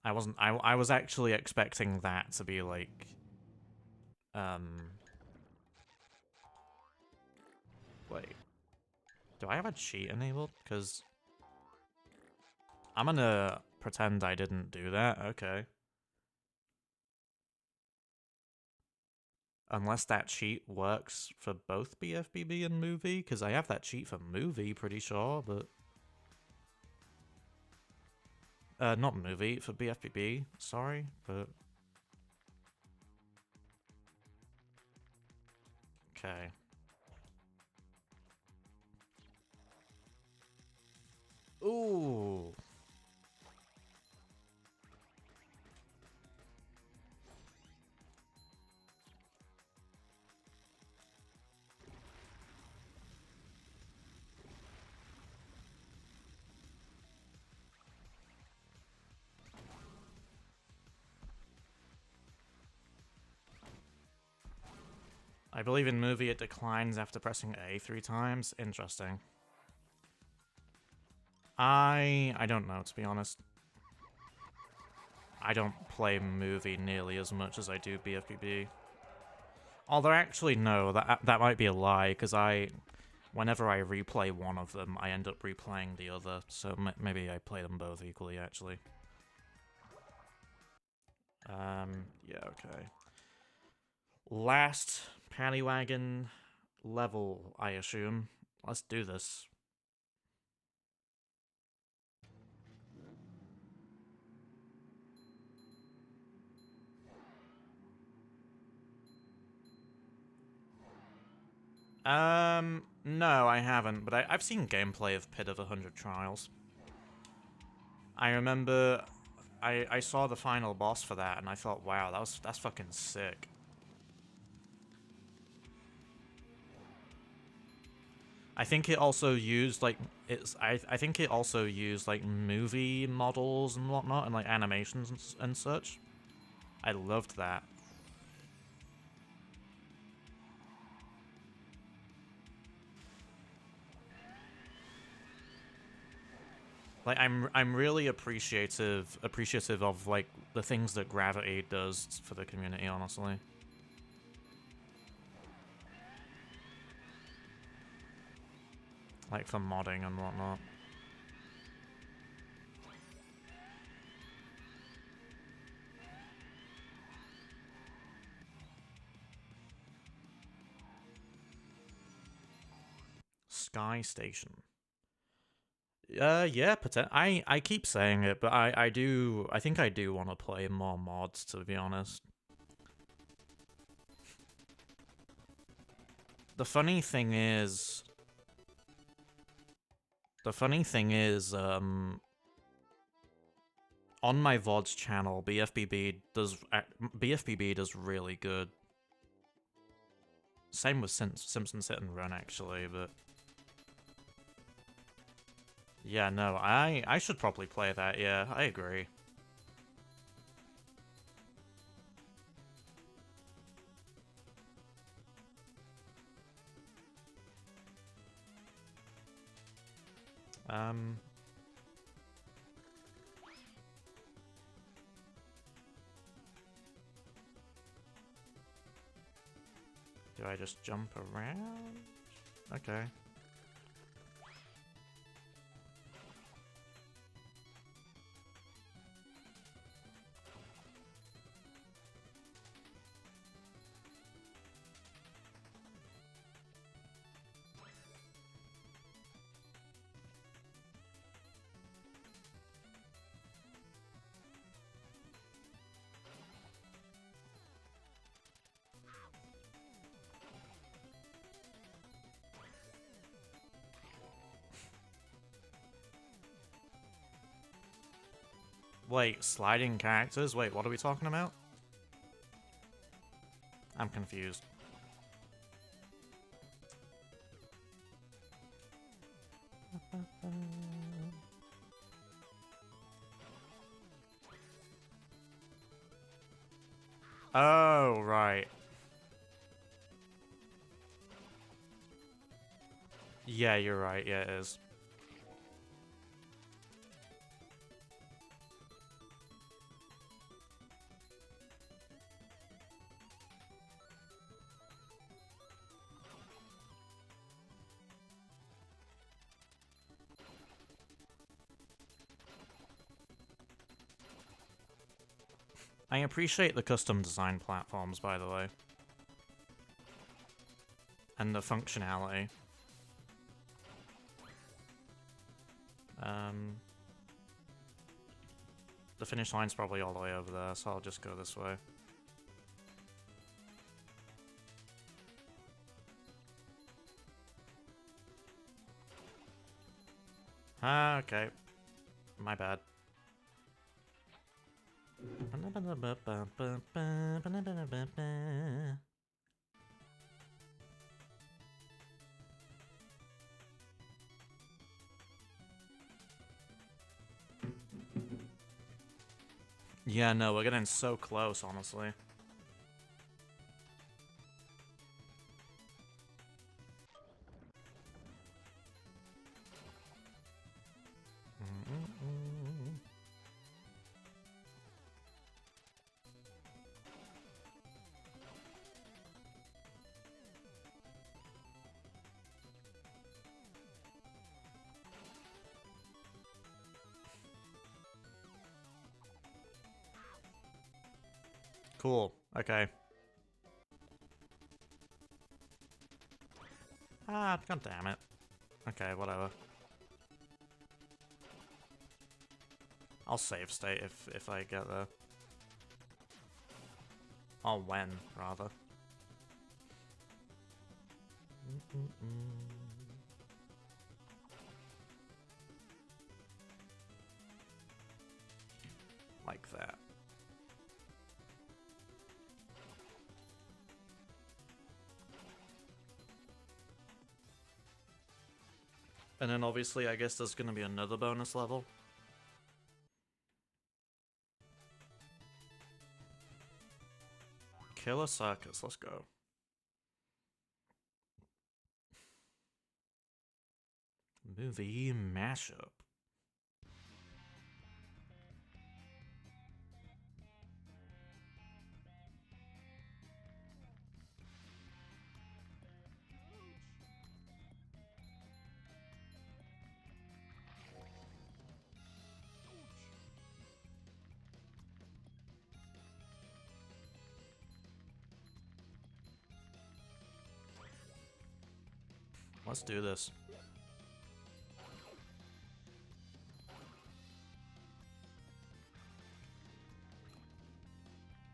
I was actually expecting that to be like, wait. Do I have a cheat enabled? Because I'm gonna pretend I didn't do that. Okay. Unless that cheat works for both BFBB and movie, because I have that cheat for movie, pretty sure, but... not movie, for BFBB, sorry, but... Okay. Ooh! I believe in movie it declines after pressing A 3 times. Interesting. I don't know, to be honest. I don't play movie nearly as much as I do BFBB. Although actually no, that might be a lie, because whenever I replay one of them, I end up replaying the other, so maybe I play them both equally, actually. Yeah, okay. Last paddy wagon level, I assume. Let's do this. No, I haven't, but I've seen gameplay of Pit of 100 Trials. I remember I saw the final boss for that, and I thought, wow, that's fucking sick. I think it also used like I think it also used like movie models and whatnot, and like animations and such. I loved that. Like I'm really appreciative of like the things that Gravity does for the community, honestly. Like for modding and whatnot. Sky Station. Yeah, I keep saying it, but I think I do want to play more mods, to be honest. The funny thing is, on my VOD's channel, BFBB does really good. Same with Simpsons Hit and Run, actually, but yeah, no, I should probably play that. Yeah, I agree. Do I just jump around? Okay. Wait, sliding characters? Wait, what are we talking about? I'm confused. Oh, right. Yeah, you're right. Yeah, it is. I appreciate the custom design platforms, by the way. and the functionality. The finish line's probably all the way over there, so I'll just go this way. Ah, okay. My bad. Yeah, no, we're getting so close, honestly. Cool. Okay. Ah, god damn it. Okay, whatever. I'll save state if I get there. Or when, rather. Like that. And then obviously I guess there's gonna be another bonus level. Killer Circus, let's go. Movie Mashup. Let's do this.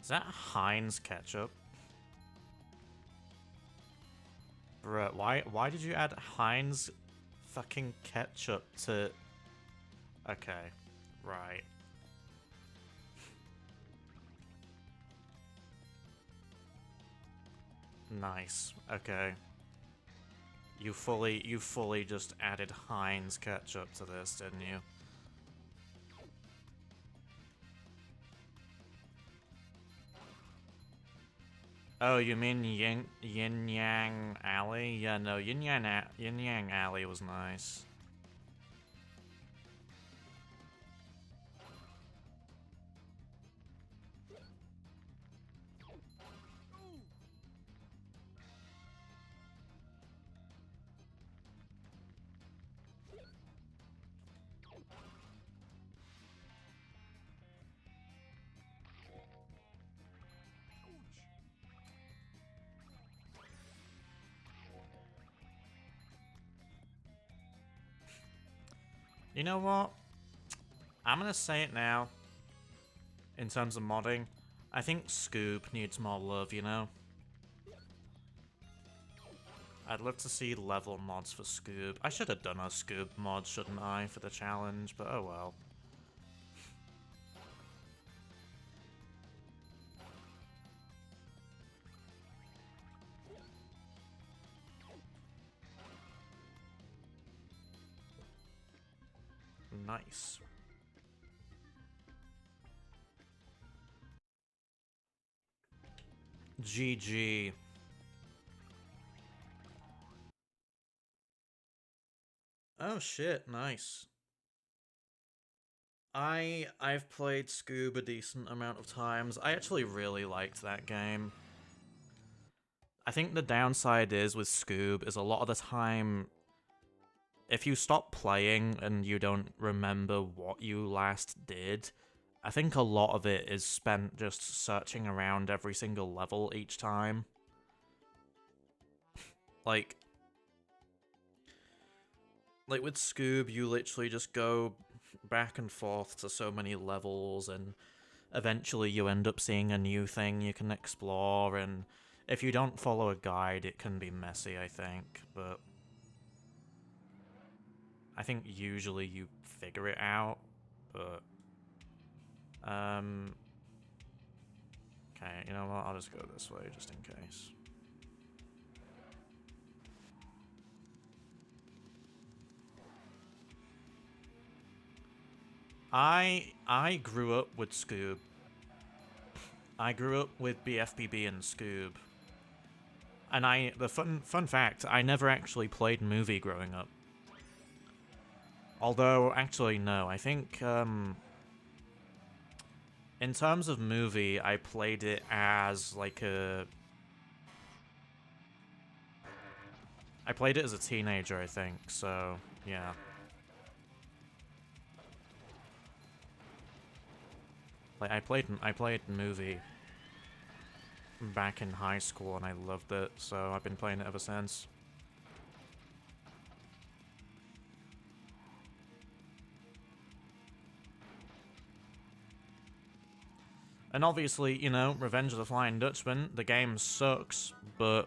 Is that Heinz ketchup? Bruh, why did you add Heinz fucking ketchup to... Okay, right. Nice, okay. You fully just added Heinz ketchup to this, didn't you? Oh, you mean Yin Yang Alley? Yeah, no, Yin Yang Alley was nice. You know what? I'm gonna say it now. In terms of modding, I think Scoob needs more love, you know? I'd love to see level mods for Scoob. I should have done a Scoob mod, shouldn't I, for the challenge, but oh well. Nice. GG. Oh shit, nice. I've played Scoob a decent amount of times. I actually really liked that game. I think the downside is with Scoob is a lot of the time, if you stop playing and you don't remember what you last did, I think a lot of it is spent just searching around every single level each time. Like with Scoob, you literally just go back and forth to so many levels, and eventually you end up seeing a new thing you can explore, and if you don't follow a guide, it can be messy, I think, but I think usually you figure it out, but okay, you know what, I'll just go this way just in case. I grew up with Scoob. I grew up with BFBB and Scoob. And the fun fact, I never actually played Movie growing up. Although, actually, no, I think, in terms of Movie, I played it as, like, I played it as a teenager, I think, so, yeah. Like, I played Movie back in high school, and I loved it, so I've been playing it ever since. And obviously, you know, Revenge of the Flying Dutchman, the game sucks, but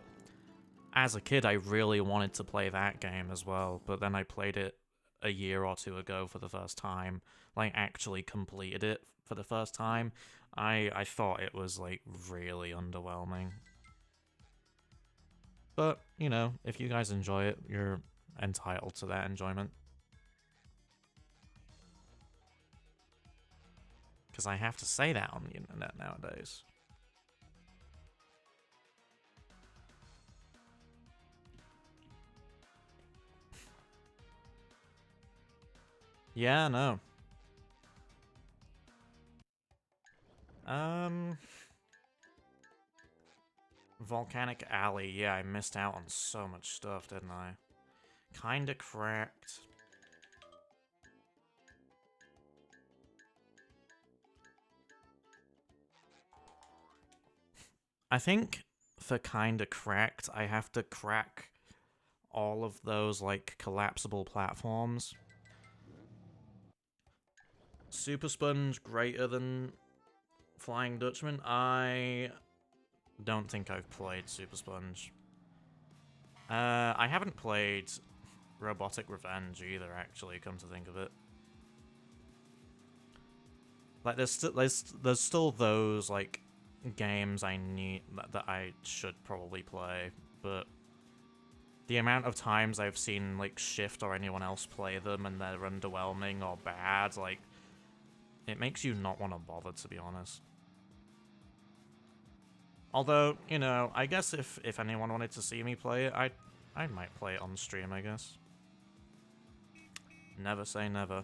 as a kid I really wanted to play that game as well, but then I played it a year or two ago for the first time, like actually completed it for the first time. I thought it was like really underwhelming. But, you know, if you guys enjoy it, you're entitled to that enjoyment. Because I have to say that on the internet nowadays. Yeah, no. Volcanic Alley. Yeah, I missed out on so much stuff, didn't I? Kinda cracked. I think for kinda cracked, I have to crack all of those, like, collapsible platforms. Super Sponge greater than Flying Dutchman? I don't think I've played Super Sponge. I haven't played Robotic Revenge either, actually, come to think of it. Like, there's still those, like, games I need that I should probably play, but the amount of times I've seen, like, Shift or anyone else play them and they're underwhelming or bad, like, it makes you not want to bother, to be honest. Although, you know, I guess if anyone wanted to see me play it, I might play it on stream, I guess. Never say never.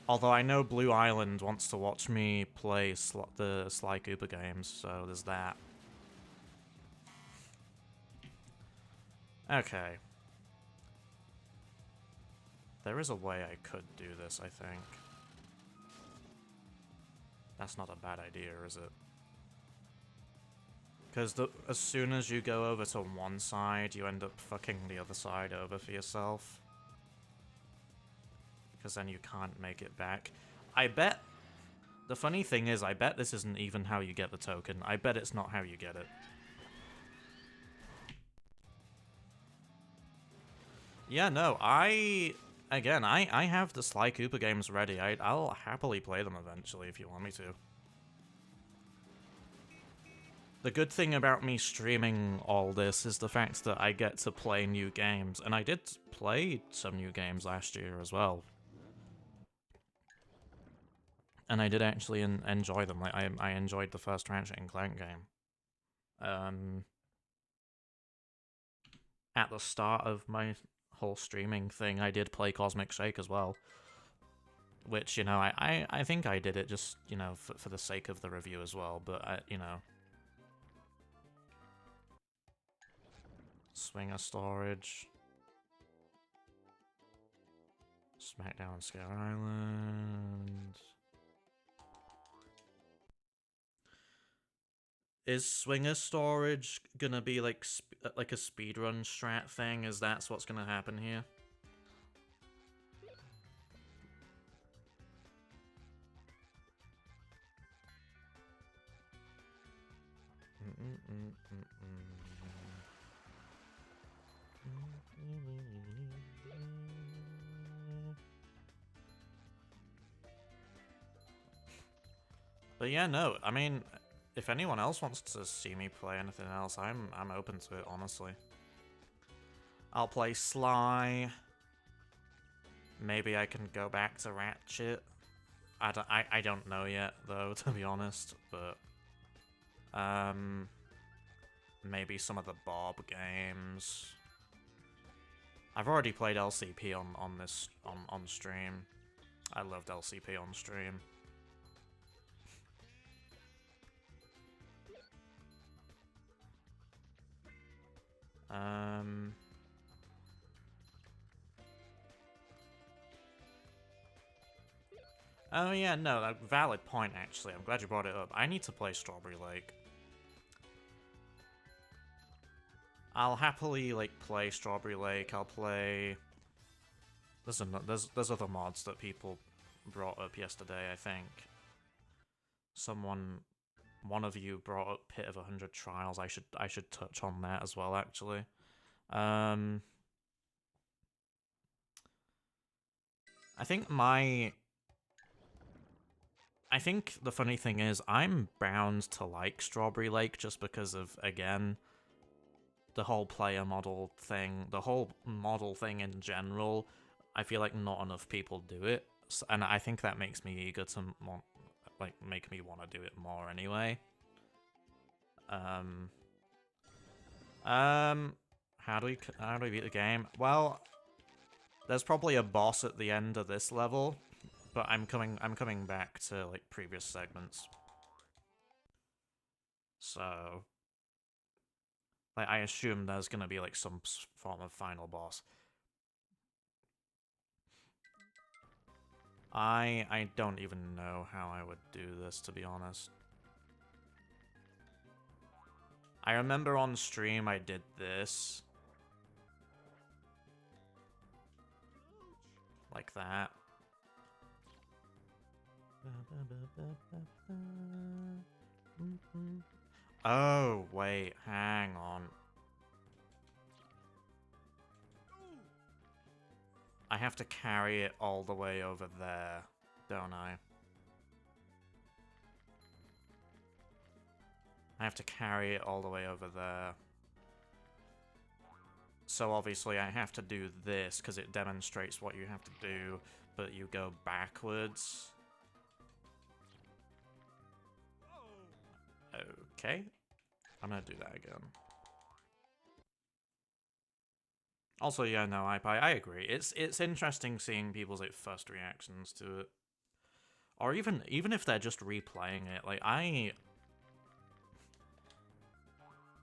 Although I know Blue Island wants to watch me play the Sly Cooper games, so there's that. Okay. There is a way I could do this, I think. That's not a bad idea, is it? Because as soon as you go over to one side, you end up fucking the other side over for yourself. Because then you can't make it back. I bet... The funny thing is, I bet this isn't even how you get the token. I bet it's not how you get it. Yeah, no, Again, I have the Sly Cooper games ready. I'll happily play them eventually if you want me to. The good thing about me streaming all this is the fact that I get to play new games. And I did play some new games last year as well. And I did actually enjoy them. Like, I enjoyed the first Ratchet and Clank game. At the start of my whole streaming thing, I did play Cosmic Shake as well. Which, you know, I think I did it just, you know, for the sake of the review as well. But, you know... Swinger Storage. Smackdown Scare Island. Is swinger storage gonna be like a speedrun strat thing? Is that's what's gonna happen here? But yeah, no, I mean, if anyone else wants to see me play anything else, I'm open to it, honestly. I'll play Sly. Maybe I can go back to Ratchet. I don't know yet, though, to be honest, but... maybe some of the Bob games. I've already played LCP on stream. I loved LCP on stream. Oh yeah, no, valid point actually. I'm glad you brought it up. I need to play Strawberry Lake. I'll happily like play Strawberry Lake. I'll play. There's other mods that people brought up yesterday. I think one of you brought up Pit of 100 Trials. I should touch on that as well actually. I think the funny thing is I'm bound to like Strawberry Lake just because of, again, the whole player model thing, the whole model thing in general. I feel like not enough people do it, and I think that makes me eager to make me want to do it more anyway. How do we beat the game? Well, there's probably a boss at the end of this level, but I'm coming back to like previous segments. So, like, I assume there's gonna be like some form of final boss. I don't even know how I would do this, to be honest. I remember on stream I did this. Like that. Oh, wait, hang on. I have to carry it all the way over there, don't I? I have to carry it all the way over there. So obviously I have to do this, because it demonstrates what you have to do, but you go backwards. Okay. I'm gonna do that again. Also, yeah, no, I agree. It's interesting seeing people's like first reactions to it, or even if they're just replaying it.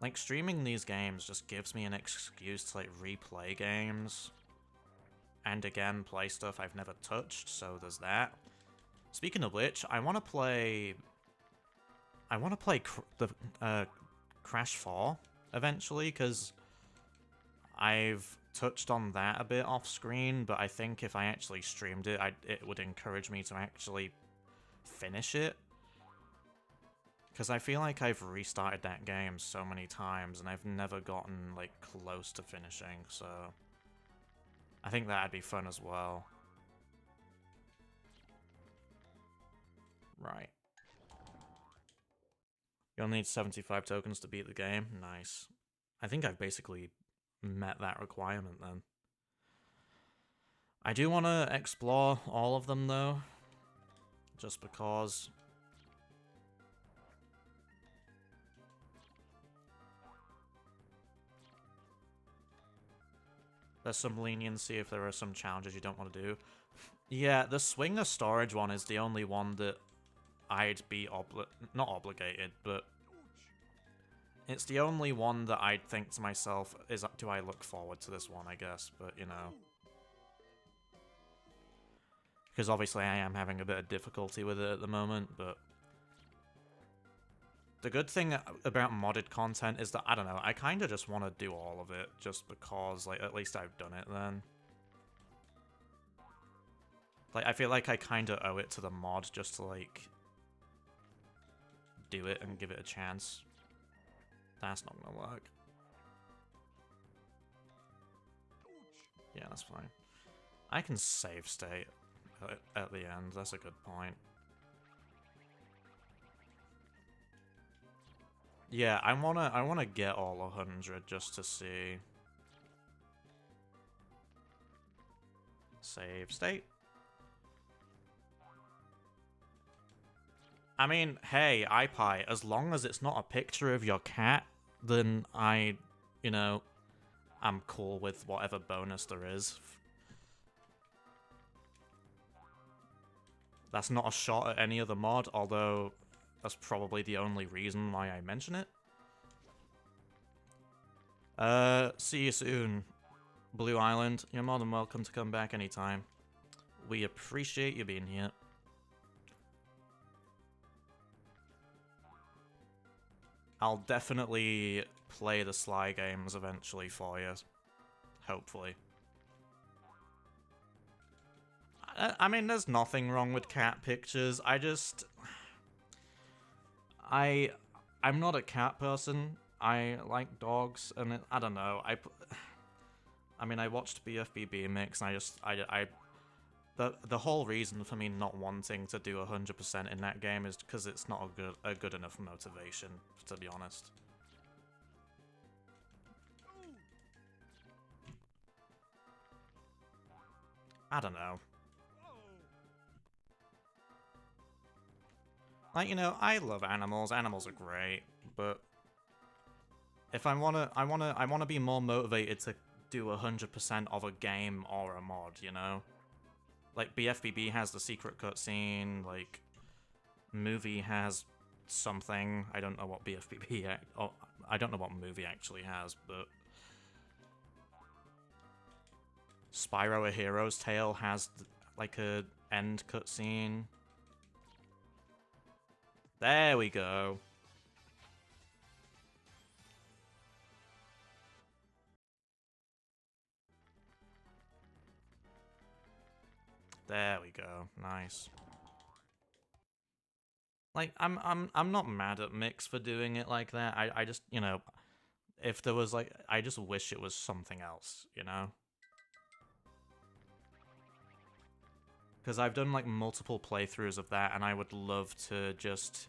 Like streaming these games just gives me an excuse to like replay games, and again play stuff I've never touched. So there's that. Speaking of which, I want to play Crash 4 eventually, because I've touched on that a bit off screen, but I think if I actually streamed it, it would encourage me to actually finish it. Because I feel like I've restarted that game so many times and I've never gotten like close to finishing, so I think that'd be fun as well. Right. You'll need 75 tokens to beat the game. Nice. I think I've basically met that requirement then. I do want to explore all of them though, just because. There's some leniency if there are some challenges you don't want to do. Yeah, the swinger storage one is the only one that I'd be not obligated, but it's the only one that I'd think to myself, do I look forward to this one, I guess, but you know. Because obviously I am having a bit of difficulty with it at the moment, but The good thing about modded content is that, I don't know, I kind of just want to do all of it, just because, like, at least I've done it then. Like, I feel like I kind of owe it to the mod just to, like, do it and give it a chance. That's not gonna work. Yeah, that's fine. I can save state at the end, that's a good point. Yeah, I wanna get all 100 just to see. Save state. I mean, hey, iPie, as long as it's not a picture of your cat, then you know, I'm cool with whatever bonus there is. That's not a shot at any other mod, although that's probably the only reason why I mention it. See you soon, Blue Island. You're more than welcome to come back anytime. We appreciate you being here. I'll definitely play the Sly games eventually for you. Hopefully. I mean, there's nothing wrong with cat pictures. I'm not a cat person. I like dogs, and I don't know. I mean, I watched BFBB Mix, and the whole reason for me not wanting to do 100% in that game is because it's not a good enough motivation, to be honest. I don't know. Like, you know, I love animals. Animals are great, but if I wanna be more motivated to do 100% of a game or a mod, you know? Like, BFBB has the secret cutscene, like, Movie has something. I don't know what BFBB... I don't know what Movie actually has, but... Spyro A Hero's Tale has, like, a end cutscene. There we go. There we go. Nice. Like, I'm not mad at Mix for doing it like that. I just, you know, if there was, like, I just wish it was something else, you know? Because I've done, like, multiple playthroughs of that, and I would love to just,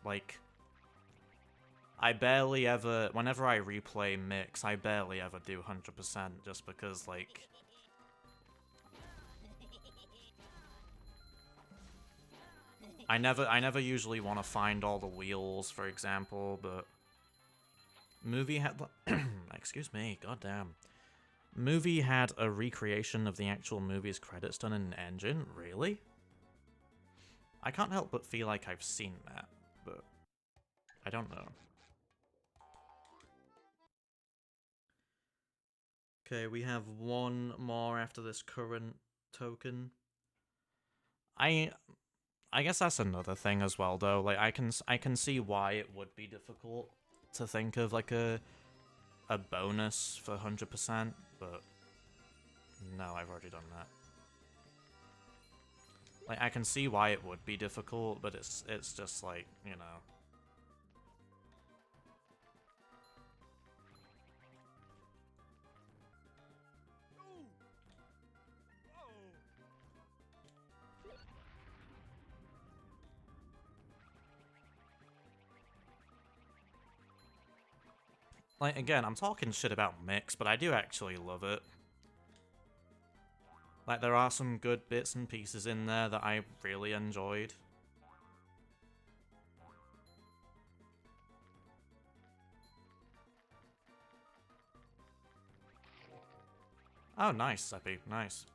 like... I barely ever... Whenever I replay Mix, I barely ever do 100%, just because, like... I never usually want to find all the wheels, for example, but... Movie had... Excuse me, goddamn. Movie had a recreation of the actual movie's credits done in an engine? Really? I can't help but feel like I've seen that, but... I don't know. Okay, we have one more after this current token. I guess that's another thing as well, though. Like, I can see why it would be difficult to think of, like, a bonus for 100%, but no, I've already done that. Like, I can see why it would be difficult, but it's just, like, you know... Like, again, I'm talking shit about Mix, but I do actually love it. Like, there are some good bits and pieces in there that I really enjoyed. Oh, nice, Seppi, nice.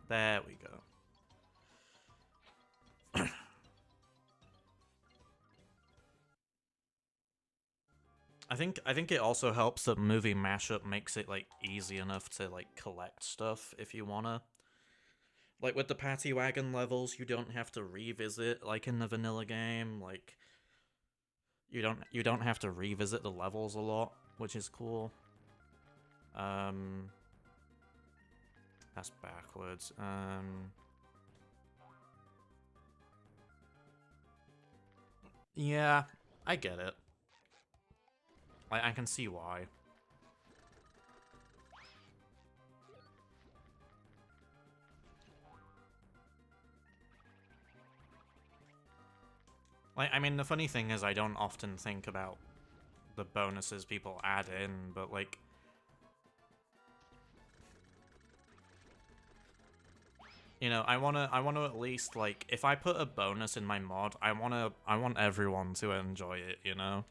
There we go. I think it also helps that movie Mashup makes it like easy enough to like collect stuff if you wanna. Like with the Patty Wagon levels, you don't have to revisit like in the vanilla game. Like you don't have to revisit the levels a lot, which is cool. Um, that's backwards. Yeah, I get it. I can see why. Like, I mean, the funny thing is I don't often think about the bonuses people add in, but like, you know, I wanna at least like, if I put a bonus in my mod, I want everyone to enjoy it, you know?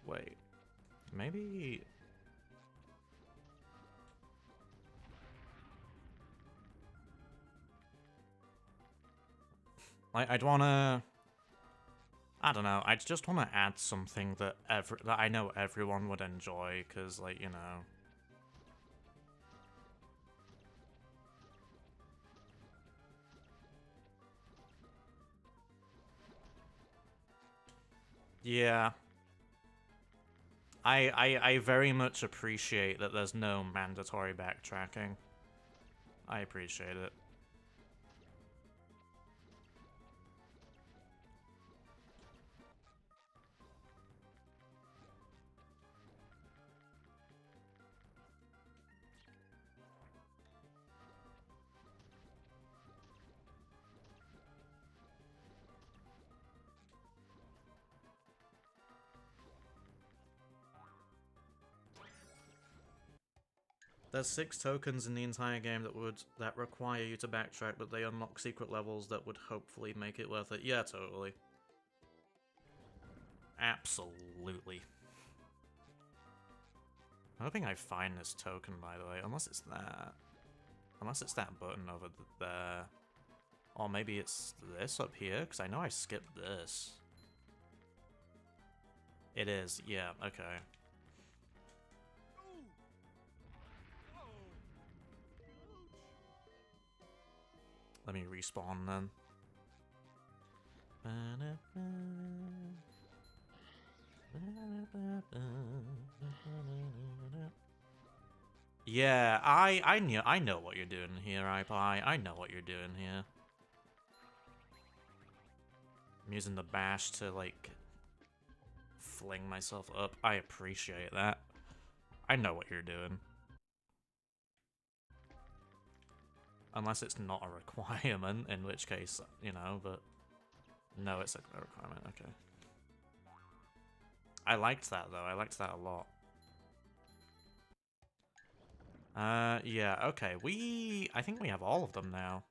Wait, maybe. Like, I'd wanna. I don't know. I just want to add something that I know everyone would enjoy, cause like, you know. Yeah. I very much appreciate that there's no mandatory backtracking. I appreciate it. There's 6 tokens in the entire game that require you to backtrack, but they unlock secret levels that would hopefully make it worth it. Yeah, totally. Absolutely. I'm hoping I find this token, by the way, unless it's that. Unless it's that button over there. Or maybe it's this up here, because I know I skipped this. It is, yeah, okay. Let me respawn then. Yeah, I know what you're doing here, iPie. I know what you're doing here. I'm using the bash to like fling myself up. I appreciate that. I know what you're doing. Unless it's not a requirement, in which case, you know, but no, it's a requirement, okay. I liked that though, I liked that a lot. Yeah, okay, I think we have all of them now.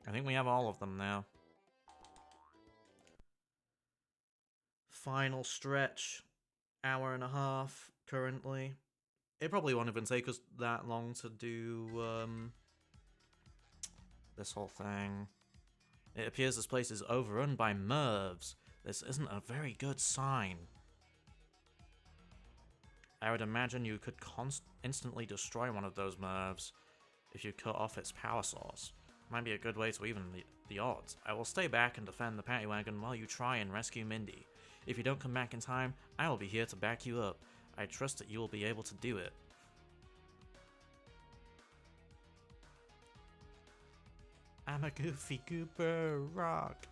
I think we have all of them now. Final stretch. Hour and a half, currently. It probably won't even take us that long to do, this whole thing. It appears this place is overrun by mervs. This isn't a very good sign. I would imagine you could instantly destroy one of those mervs if you cut off its power source. Might be a good way to even the odds. I will stay back and defend the paddy wagon while you try and rescue Mindy. If you don't come back in time, I will be here to back you up. I trust that you will be able to do it. I'm a goofy goober rock.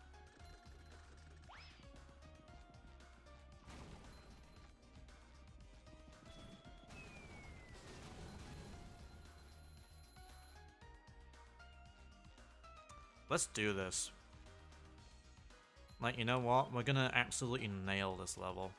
Let's do this. Like, you know what? We're gonna absolutely nail this level.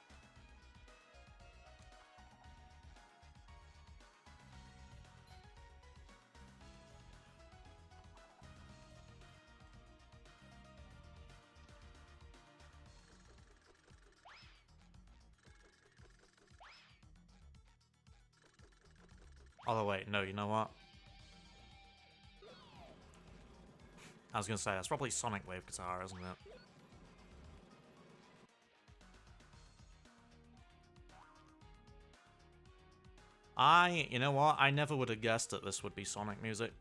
Oh, wait, no, you know what? I was gonna say, that's probably Sonic Wave Guitar, isn't it? You know what? I never would have guessed that this would be Sonic music.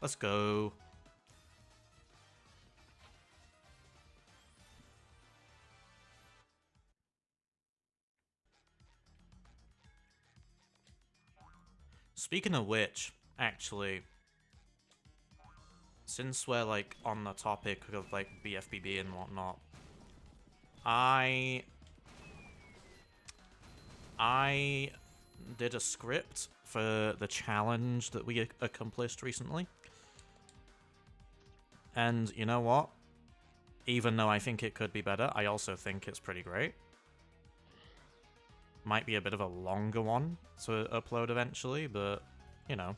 Let's go. Speaking of which, actually, since we're, like, on the topic of, like, BFBB and whatnot, I did a script for the challenge that we accomplished recently. And you know what? Even though I think it could be better, I also think it's pretty great. Might be a bit of a longer one to upload eventually, but, you know.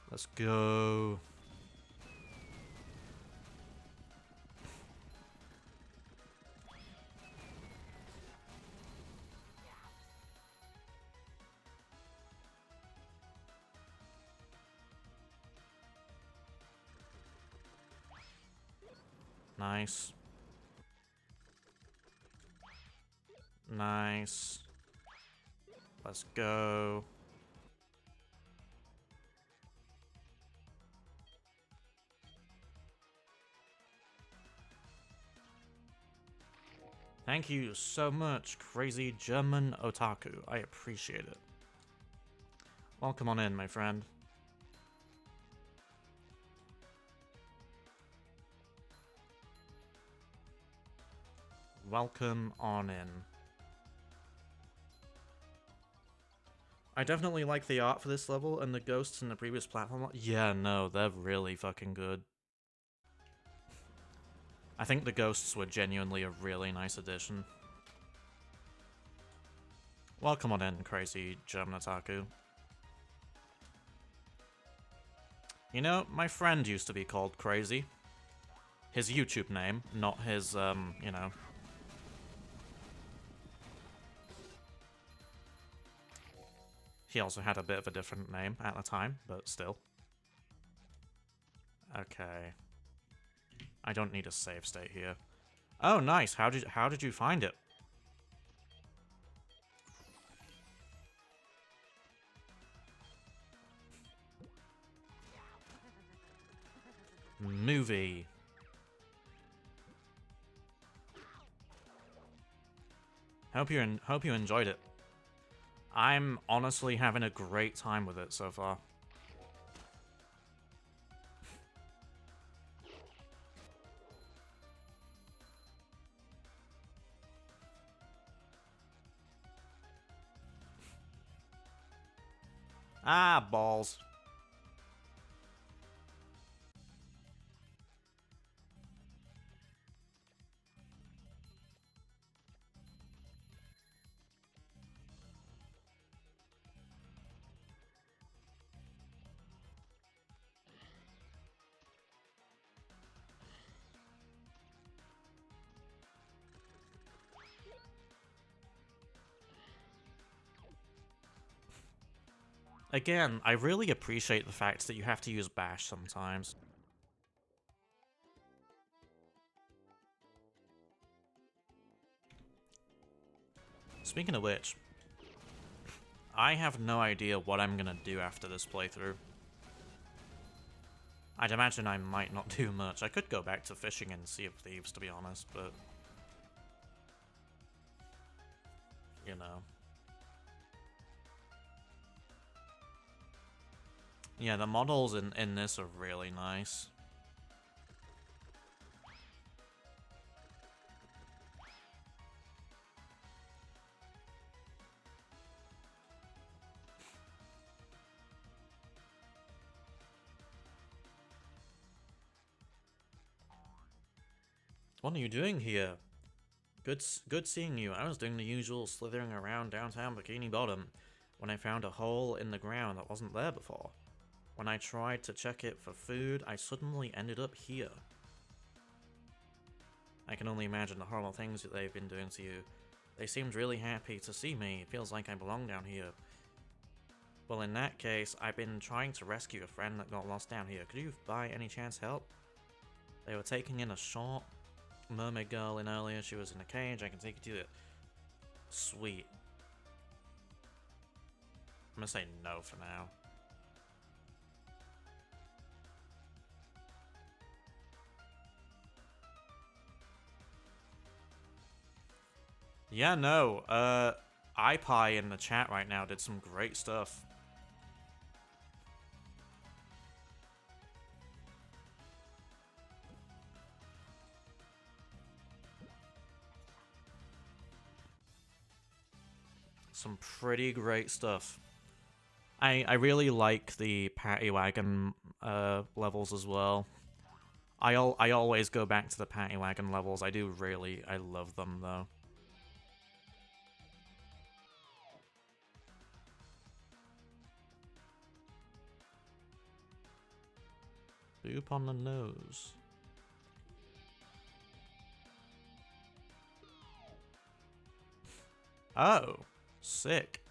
Let's go. Nice. Nice. Let's go. Thank you so much, crazy German otaku. I appreciate it. Welcome on in, my friend. Welcome on in. I definitely like the art for this level, and the ghosts in the previous platform. Yeah, no, they're really fucking good. I think the ghosts were genuinely a really nice addition. Welcome on in, crazy German otaku. You know, my friend used to be called Crazy. His YouTube name, not his, you know. He also had a bit of a different name at the time, but still. Okay. I don't need a save state here. Oh, nice. How did you find it? Movie. Hope you enjoyed it. I'm honestly having a great time with it so far. Ah, balls. Again, I really appreciate the fact that you have to use bash sometimes. Speaking of which, I have no idea what I'm gonna do after this playthrough. I'd imagine I might not do much. I could go back to fishing and Sea of Thieves, to be honest, but... you know. Yeah, the models in this are really nice. What are you doing here? Good seeing you. I was doing the usual slithering around downtown Bikini Bottom when I found a hole in the ground that wasn't there before. When I tried to check it for food, I suddenly ended up here. I can only imagine the horrible things that they've been doing to you. They seemed really happy to see me. It feels like I belong down here. Well, in that case, I've been trying to rescue a friend that got lost down here. Could you by any chance help? They were taking in a short mermaid girl in earlier. She was in a cage. I can take you to it. Sweet. I'm gonna say no for now. Yeah, no. iPie in the chat right now did some great stuff. Some pretty great stuff. I really like the Patty Wagon levels as well. I always go back to the Patty Wagon levels. I love them though. Boop on the nose. Oh, sick.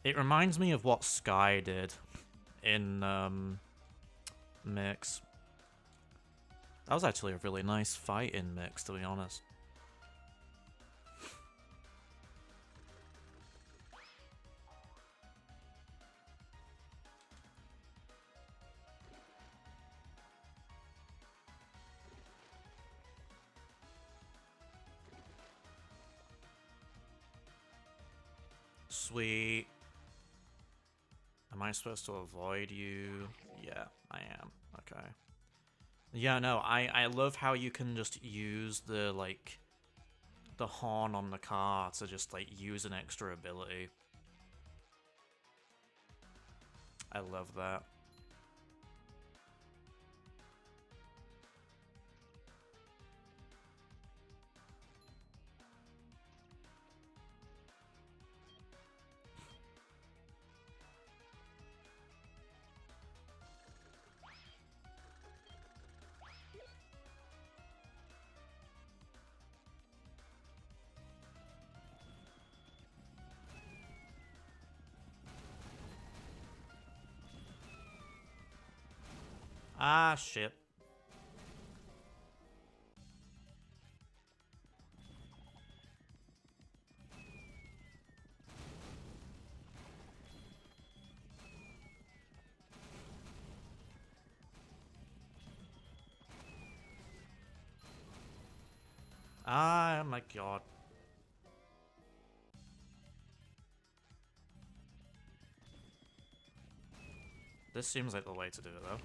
It reminds me of what Sky did in Mix. That was actually a really nice fight in Mix, to be honest. Sweet. Am I supposed to avoid you? Yeah, I am. Okay. Yeah, no, I love how you can just use the, like, the horn on the car to just, like, use an extra ability. I love that. Ah, shit. Ah, my god. This seems like the way to do it, though.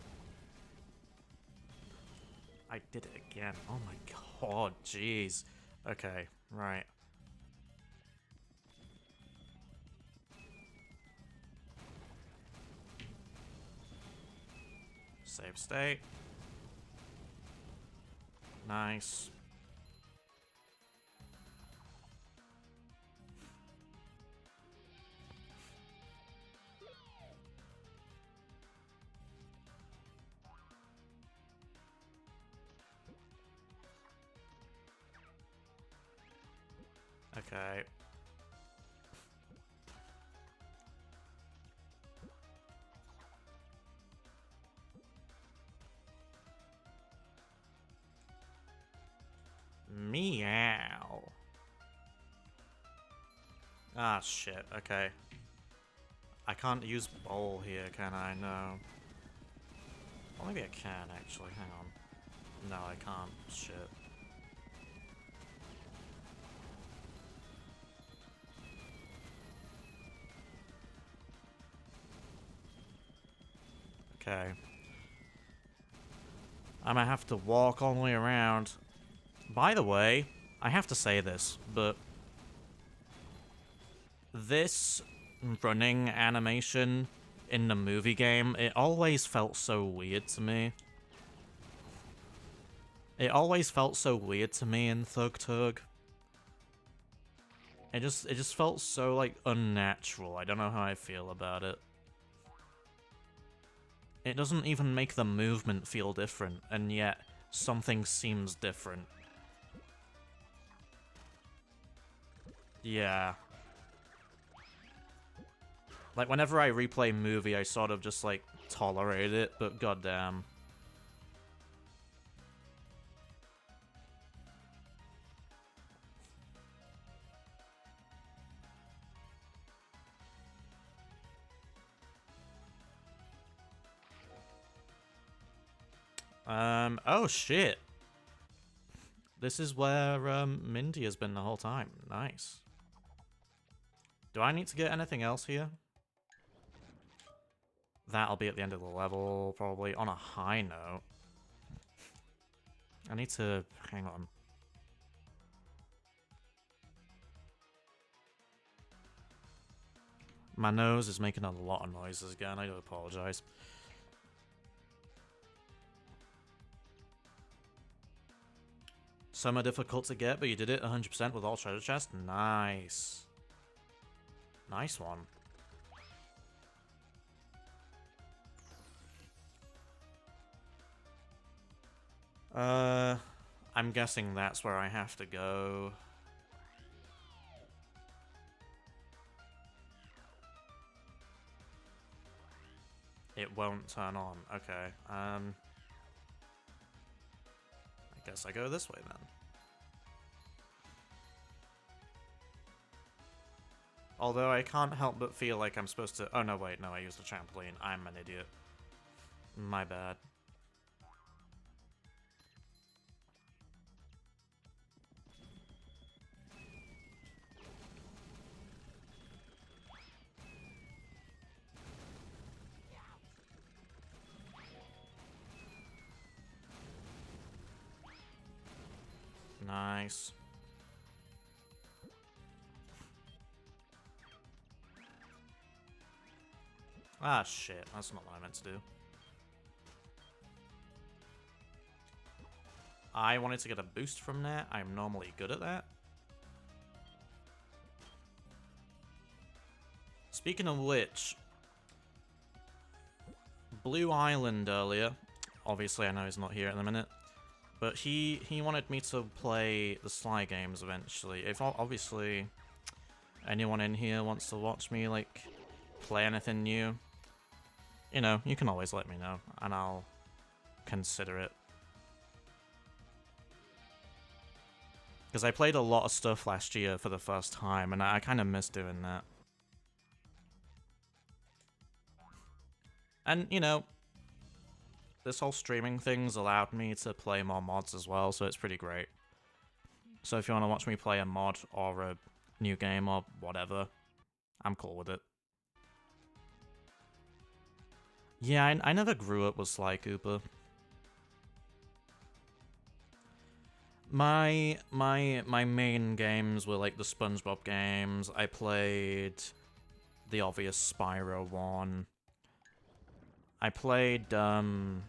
I did it again. Oh my god, jeez. Okay, right. Save state. Nice. Okay. Meow. Ah, shit. Okay. I can't use bowl here, can I? No. Well, maybe I can, actually. Hang on. No, I can't. Shit. Okay. I might have to walk all the way around. By the way, I have to say this, but this running animation in the movie game, it always felt so weird to me. It always felt so weird to me in Thug Tug. It just felt so, like, unnatural. I don't know how I feel about it. It doesn't even make the movement feel different, and yet something seems different. Yeah. Like, whenever I replay movie, I sort of just, like, tolerate it, but goddamn. Oh shit. This is where, Mindy has been the whole time. Nice. Do I need to get anything else here? That'll be at the end of the level, probably. On a high note. I need to... hang on. My nose is making a lot of noises again, I do apologize. Some are difficult to get, but you did it 100% with all treasure chests. Nice. Nice one. I'm guessing that's where I have to go. It won't turn on. Okay. I guess I go this way then. Although I can't help but feel like I'm supposed to... oh no, wait, no, I used a trampoline. I'm an idiot. My bad. Nice. Ah, shit. That's not what I meant to do. I wanted to get a boost from that. I'm normally good at that. Speaking of which, Blue Island earlier, obviously I know he's not here at the minute, but he wanted me to play the Sly games eventually. If obviously anyone in here wants to watch me, like, play anything new, you know, you can always let me know, and I'll consider it. Because I played a lot of stuff last year for the first time, and I kind of miss doing that. And, you know, this whole streaming thing's allowed me to play more mods as well, so it's pretty great. So if you want to watch me play a mod or a new game or whatever, I'm cool with it. Yeah, I never grew up with Sly Cooper. My main games were like the SpongeBob games. I played the obvious Spyro one. I played the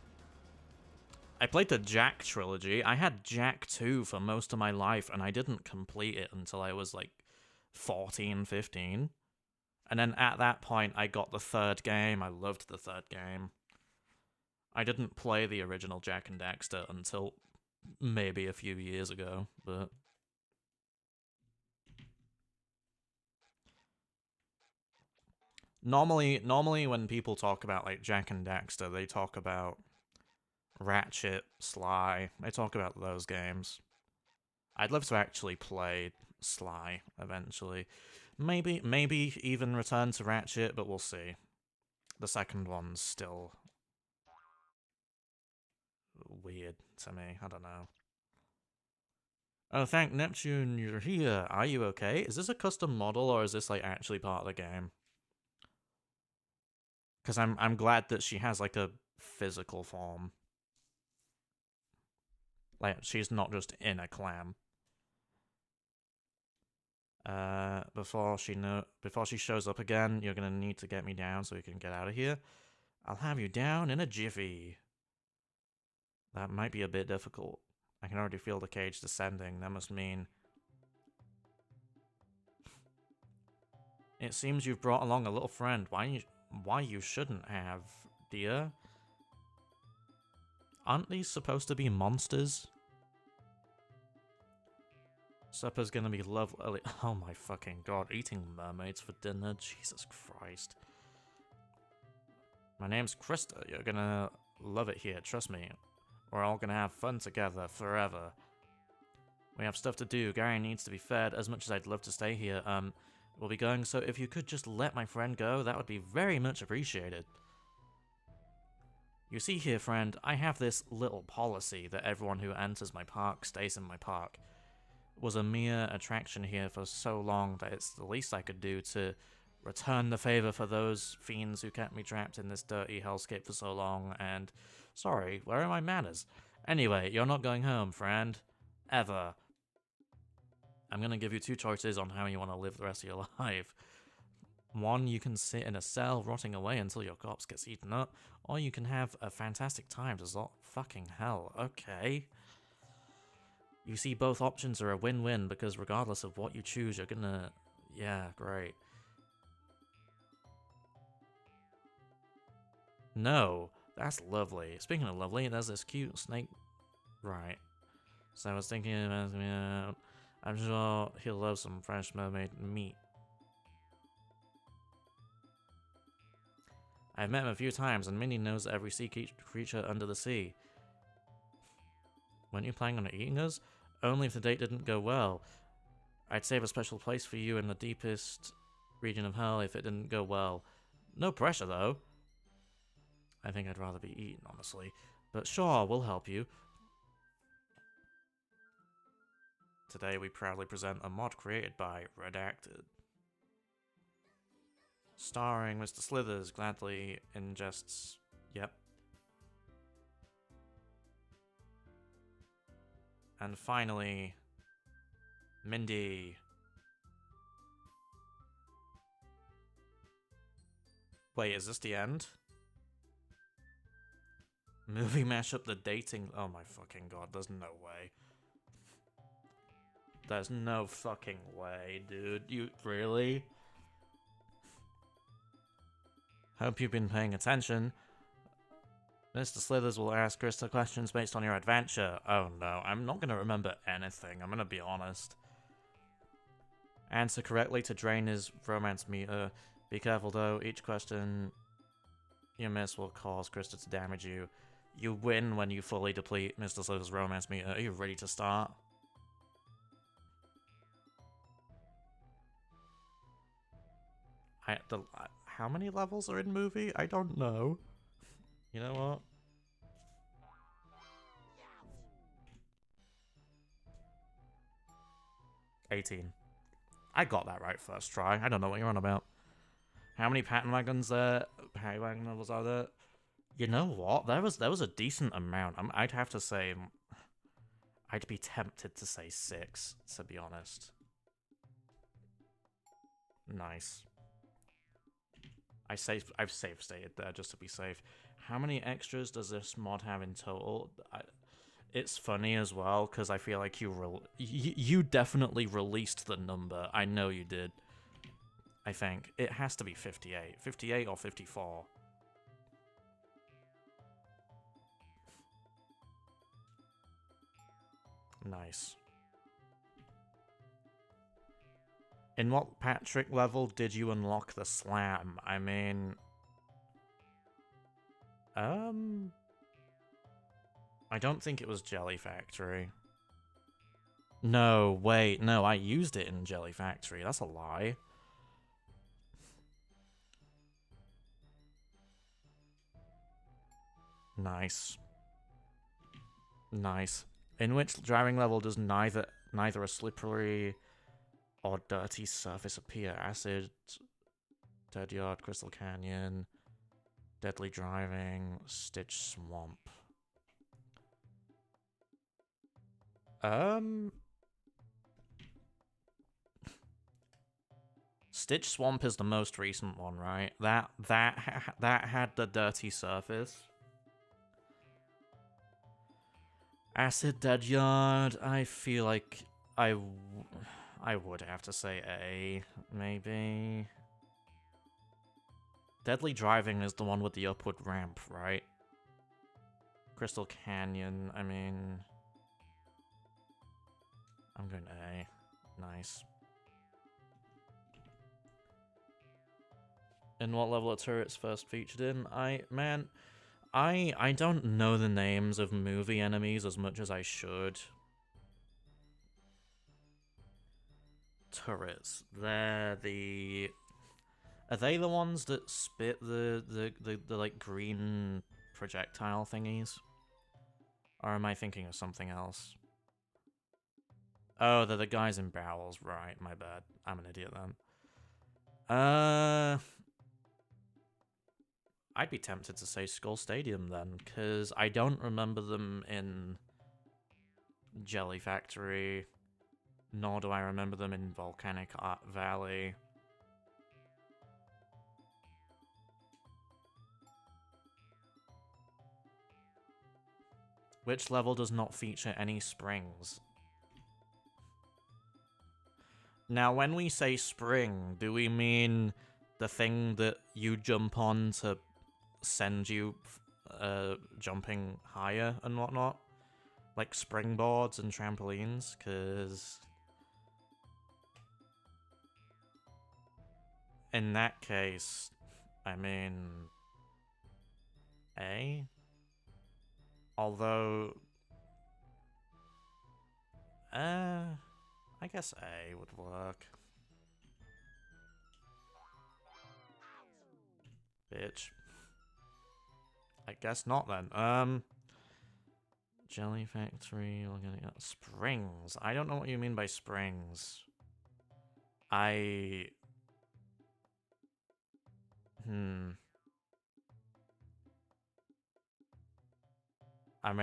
Jack trilogy. I had Jack 2 for most of my life, and I didn't complete it until I was like 14, 15. And then at that point, I got the third game. I loved the third game. I didn't play the original Jack and Daxter until maybe a few years ago, but... Normally when people talk about, like, Jack and Daxter, they talk about Ratchet, Sly. They talk about those games. I'd love to actually play Sly eventually. Maybe even return to Ratchet, but we'll see. The second one's still weird to me. I don't know. Oh, thank Neptune, you're here. Are you okay? Is this a custom model, or is this, like, actually part of the game? Because I'm glad that she has, like, a physical form. Like, she's not just in a clam. Before she shows up again, you're gonna need to get me down so we can get out of here. I'll have you down in a jiffy. That might be a bit difficult. I can already feel the cage descending. That must mean... It seems you've brought along a little friend. Why you shouldn't have, dear? Aren't these supposed to be monsters? Supper's gonna be lovely. Oh my fucking god, eating mermaids for dinner? Jesus Christ. My name's Krista. You're gonna love it here, trust me. We're all gonna have fun together forever. We have stuff to do. Gary needs to be fed. As much as I'd love to stay here, we'll be going, so if you could just let my friend go, that would be very much appreciated. You see here, friend, I have this little policy that everyone who enters my park stays in my park. It was a mere attraction here for so long that it's the least I could do to return the favor for those fiends who kept me trapped in this dirty hellscape for so long, and... Sorry, where are my manners? Anyway, you're not going home, friend. Ever. I'm gonna give you two choices on how you want to live the rest of your life. One, you can sit in a cell rotting away until your corpse gets eaten up, or you can have a fantastic time to fucking hell. Okay. You see, both options are a win-win, because regardless of what you choose, you're gonna... Yeah, great. No, that's lovely. Speaking of lovely, there's this cute snake... Right. So I was thinking about... I'm sure he'll love some fresh mermaid meat. I've met him a few times, and Minnie knows every sea creature under the sea. Weren't you planning on eating us? Only if the date didn't go well. I'd save a special place for you in the deepest region of hell if it didn't go well. No pressure, though. I think I'd rather be eaten, honestly. But sure, we'll help you. Today we proudly present a mod created by Redacted. Starring Mr. Slithers gladly ingests... Yep. And finally... Mindy. Wait, is this the end? Movie mashup, the dating... Oh my fucking god, there's no way. There's no fucking way, dude. You... Really? Hope you've been paying attention. Mr. Slithers will ask Krista questions based on your adventure. Oh no, I'm not gonna remember anything, I'm gonna be honest. Answer correctly to drain his romance meter. Be careful though, each question you miss will cause Krista to damage you. You win when you fully deplete Mr. Slithers' romance meter. Are you ready to start? How many levels are in movie? I don't know. You know what? $18. I got that right first try. I don't know what you're on about. How many pattern wagons there? Paddy wagon levels are there? You know what? There was a decent amount. I'd have to say... I'd be tempted to say 6, to be honest. Nice. I've save stated there just to be safe. How many extras does this mod have in total? It's funny as well because I feel like you definitely released the number. I know you did. I think it has to be 58, 58 or 54. Nice. In what Patrick level did you unlock the slam? I mean... I don't think it was Jelly Factory. No, wait, no, I used it in Jelly Factory. That's a lie. Nice. Nice. In which driving level does neither a slippery or dirty surface appear? Acid, Dead Yard, Crystal Canyon. Deadly driving, Stitch Swamp. Stitch Swamp is the most recent one, right? That had the dirty surface. Acid Dead Yard, I feel like I would have to say A, maybe. Deadly Driving is the one with the upward ramp, right? Crystal Canyon, I mean... I'm going A. Nice. In what level are turrets first featured in? I don't know the names of movie enemies as much as I should. Turrets. They're the... Are they the ones that spit the like green projectile thingies? Or am I thinking of something else? Oh, they're the guys in barrels. Right, my bad. I'm an idiot then. I'd be tempted to say Skull Stadium then, because I don't remember them in Jelly Factory, nor do I remember them in Volcanic Art Valley. Which level does not feature any springs? Now, when we say spring, do we mean the thing that you jump on to send you jumping higher and whatnot? Like springboards and trampolines? Because in that case, I mean... A? Although... I guess A would work. Bitch. I guess not then. Jelly Factory, we're gonna get springs. I don't know what you mean by springs. I mean,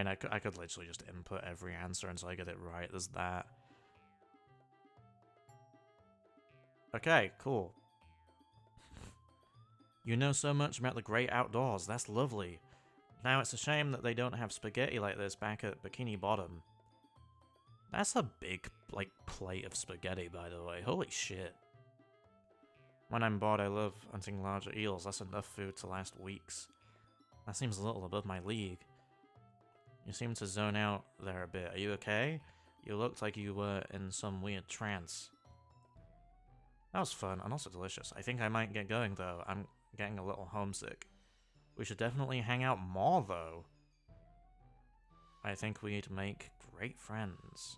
I could literally just input every answer until I get it right. There's that. Okay, cool. You know so much about the great outdoors. That's lovely. Now, it's a shame that they don't have spaghetti like this back at Bikini Bottom. That's a big, like, plate of spaghetti, by the way. Holy shit. When I'm bored, I love hunting larger eels. That's enough food to last weeks. That seems a little above my league. You seem to zone out there a bit. Are you okay? You looked like you were in some weird trance. That was fun, and also delicious. I think I might get going, though. I'm getting a little homesick. We should definitely hang out more, though. I think we'd make great friends.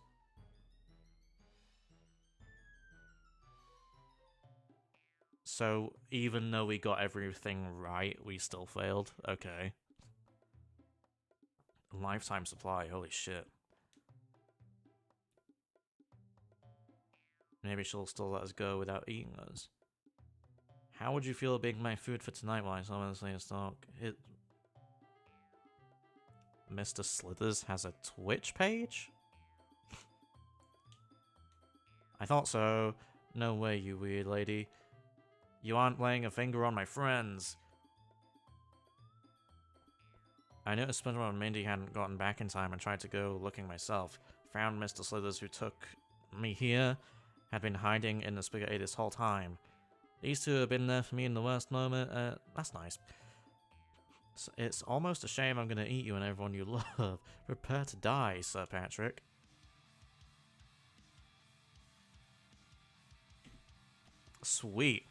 So, even though we got everything right, we still failed? Okay. Lifetime supply, holy shit. Maybe she'll still let us go without eating us. How would you feel being my food for tonight while someone saying stock? Mr. Slithers has a Twitch page? I thought so. No way, you weird lady. You aren't laying a finger on my friends. I noticed SpongeBob and Mindy hadn't gotten back in time and tried to go looking myself. Found Mr. Slithers, who took me here, had been hiding in the spaghetti this whole time. These two have been there for me in the worst moment. That's nice. It's almost a shame I'm gonna eat you and everyone you love. Prepare to die, Sir Patrick. Sweet.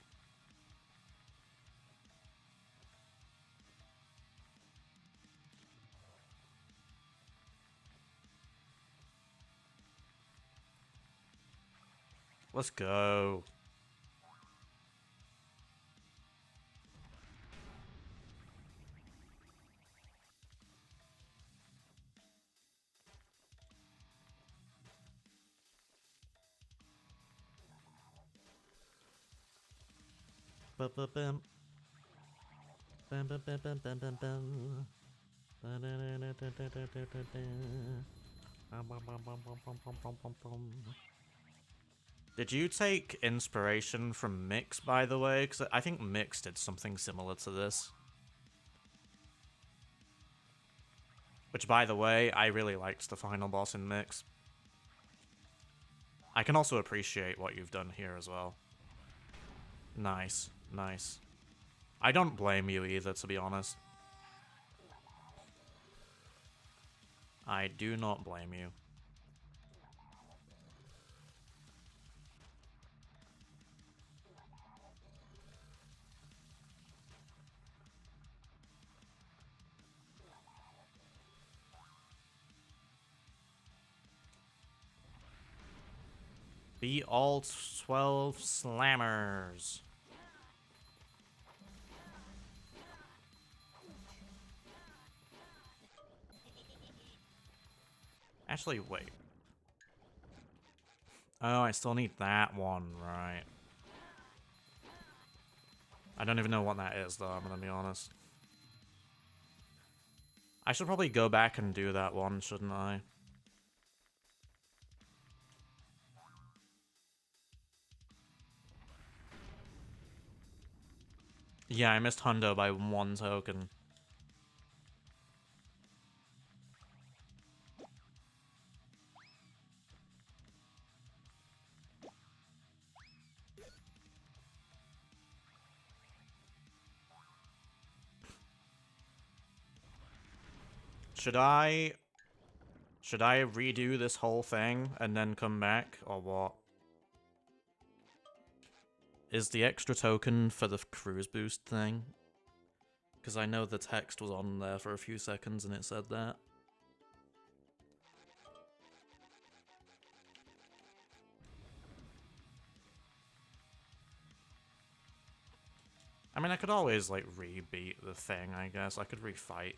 Let's go. Ba-ba-bam. Bum, bum, bum, bum, bum, bum, bum. Did you take inspiration from Mix, by the way? Because I think Mix did something similar to this. Which, by the way, I really liked the final boss in Mix. I can also appreciate what you've done here as well. Nice, nice. I don't blame you either, to be honest. I do not blame you. Be all 12 slammers. Actually, wait. Oh, I still need that one, right. I don't even know what that is, though, I'm gonna be honest. I should probably go back and do that one, shouldn't I? Yeah, I missed Hundo by 1 token. Should I redo this whole thing and then come back, or what? Is the extra token for the cruise boost thing? Because I know the text was on there for a few seconds and it said that. I mean, I could always, like, re-beat the thing, I guess. I could refight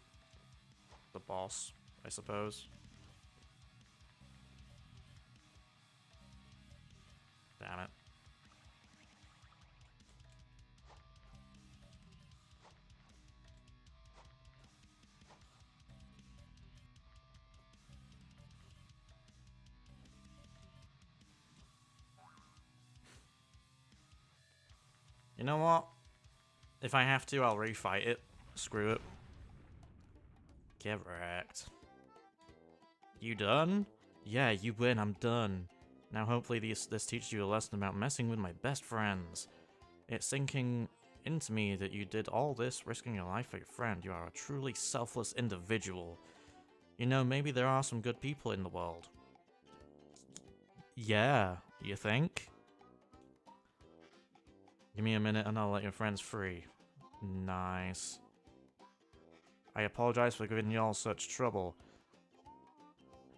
the boss, I suppose. Damn it. You know what? If I have to, I'll refight it. Screw it. Get wrecked. You done? Yeah, you win, I'm done. Now hopefully this teaches you a lesson about messing with my best friends. It's sinking into me that you did all this, risking your life for your friend. You are a truly selfless individual. You know, maybe there are some good people in the world. Yeah, you think? Give me a minute and I'll let your friends free. Nice. I apologize for giving y'all such trouble.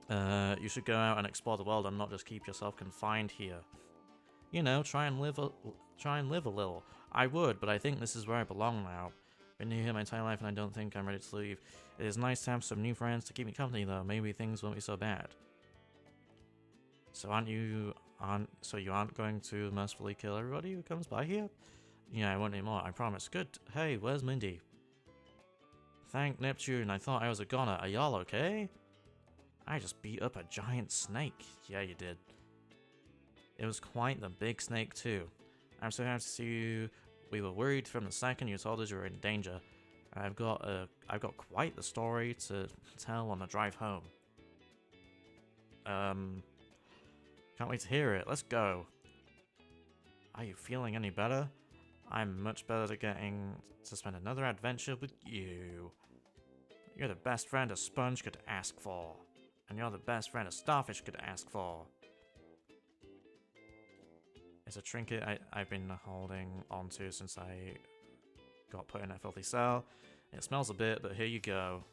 You should go out and explore the world and not just keep yourself confined here. You know, try and live a little. I would, but I think this is where I belong now. Been here my entire life and I don't think I'm ready to leave. It is nice to have some new friends to keep me company though. Maybe things won't be so bad. So you aren't going to mercifully kill everybody who comes by here? Yeah, I won't anymore, I promise. Good. Hey, where's Mindy? Thank Neptune, I thought I was a goner. Are y'all okay? I just beat up a giant snake. Yeah, you did. It was quite the big snake too. I'm so happy to see you. We were worried from the second you told us you were in danger. I've got quite the story to tell on the drive home. Can't wait to hear it. Let's go. Are you feeling any better? I'm much better to getting to spend another adventure with you. You're the best friend a sponge could ask for. And you're the best friend a starfish could ask for. It's a trinket I've been holding onto since I got put in a filthy cell. It smells a bit, but here you go.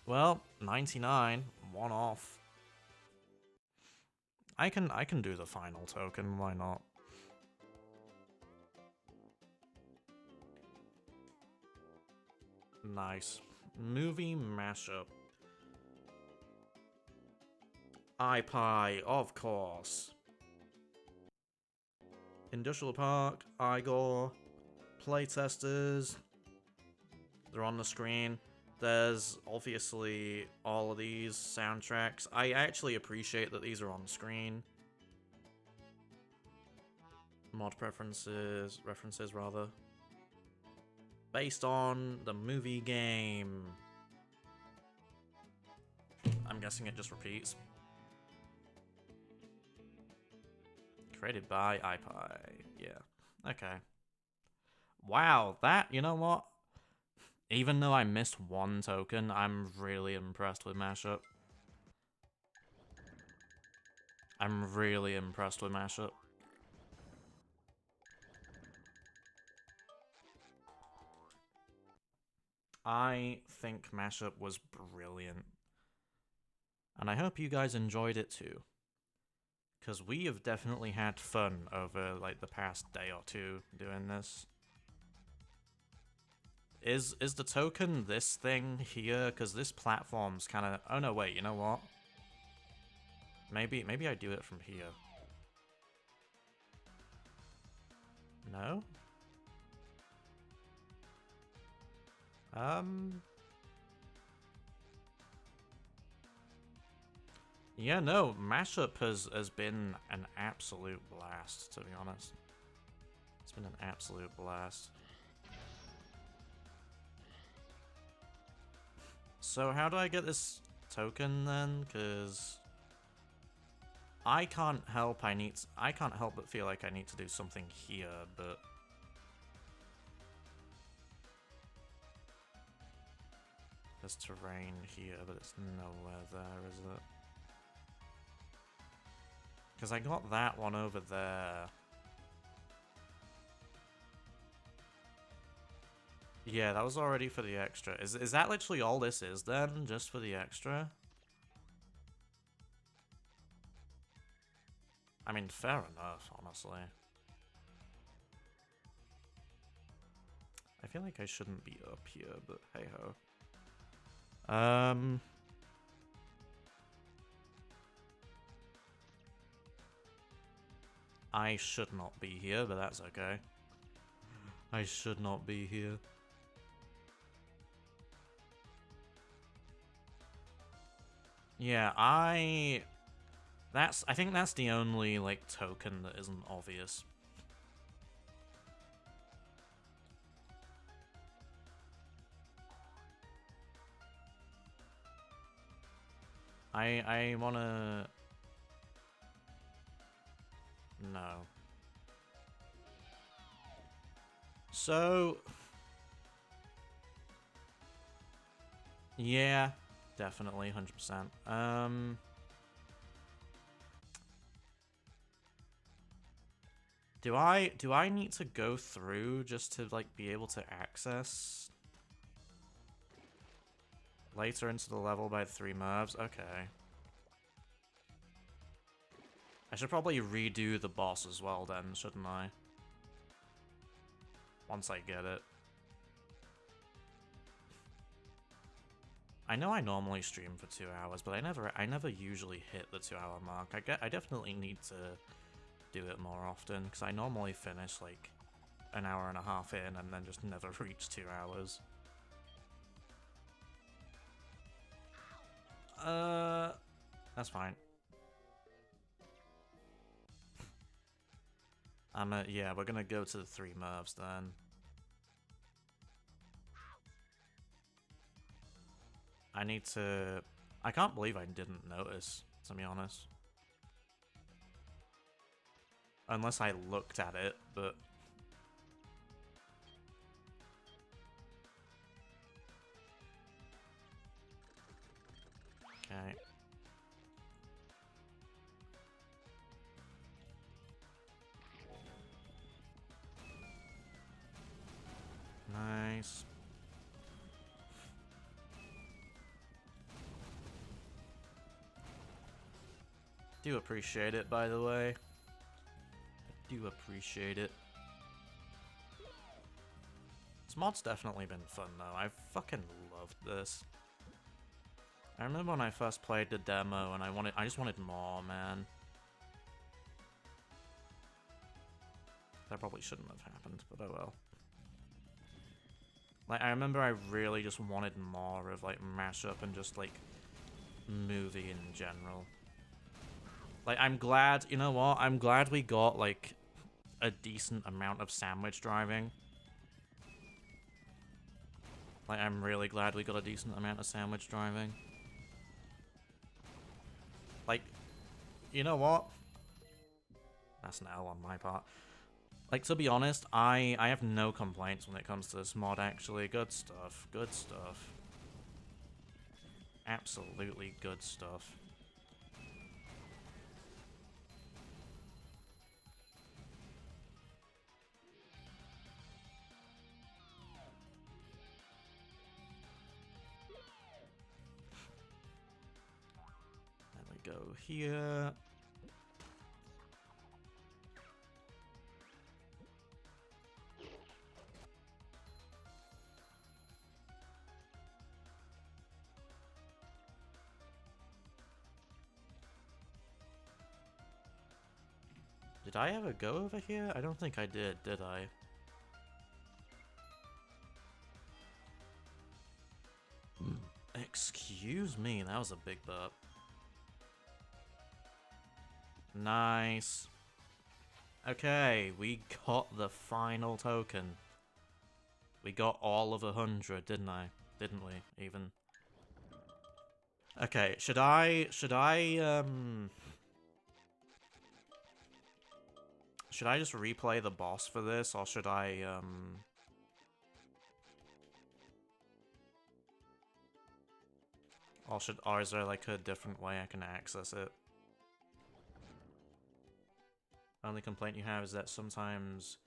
Well, 99, one off. I can do the final token, why not? Nice. Movie mashup. iPie, of course. Industrial Park, Igor, playtesters, They're on the screen. There's obviously all of these soundtracks. I actually appreciate that these are on screen. Mod references rather. Based on the movie game. I'm guessing it just repeats. Created by iPie. Yeah. Okay. Wow, that, you know what? Even though I missed one token, I'm really impressed with Mashup. I'm really impressed with Mashup. I think Mashup was brilliant. And I hope you guys enjoyed it too. Because we have definitely had fun over, like, the past day or two doing this. Is the token this thing here? Because this platform's kind of... Oh no, wait, you know what? Maybe I do it from here. No? Yeah, no, Mashup has been an absolute blast, to be honest. It's been an absolute blast. So how do I get this token then? Because I can't help but feel like I need to do something here, but there's terrain here, but it's nowhere there, is it? Because I got that one over there. Yeah, that was already for the extra. Is that literally all this is then? Just for the extra? I mean, fair enough, honestly. I feel like I shouldn't be up here, but hey-ho. I should not be here, but that's okay. I should not be here. Yeah, I think that's the only, like, token that isn't obvious. I wanna... No. So... Yeah, definitely, 100%. Do I need to go through just to, like, be able to access later into the level by 3 MARVs? Okay. I should probably redo the boss as well then, shouldn't I? Once I get it. I know I normally stream for 2 hours, but I never usually hit the 2-hour mark. I definitely need to do it more often, because I normally finish like an hour and a half in and then just never reach 2 hours. That's fine. Yeah, we're gonna go to the 3 MARVs then. I can't believe I didn't notice, to be honest. Unless I looked at it, but... Okay. Nice. Do appreciate it, by the way. I do appreciate it. This mod's definitely been fun, though. I fucking loved this. I remember when I first played the demo, and I just wanted more, man. That probably shouldn't have happened, but oh well. Like, I remember I really just wanted more of, like, Mashup and just, like, movie in general. Like, I'm glad, you know what? I'm glad we got, like, a decent amount of sandwich driving. Like, I'm really glad we got a decent amount of sandwich driving. Like, you know what? That's an L on my part. Like, to be honest, I have no complaints when it comes to this mod, actually. Good stuff. Good stuff. Absolutely good stuff. There we go here. Did I ever go over here? I don't think I did I? Excuse me, that was a big burp. Nice. Okay, we got the final token. We got all of 100, didn't I? Didn't we, even? Okay, should I, should I just replay the boss for this, or should I, or is there, like, a different way I can access it? Only complaint you have is that sometimes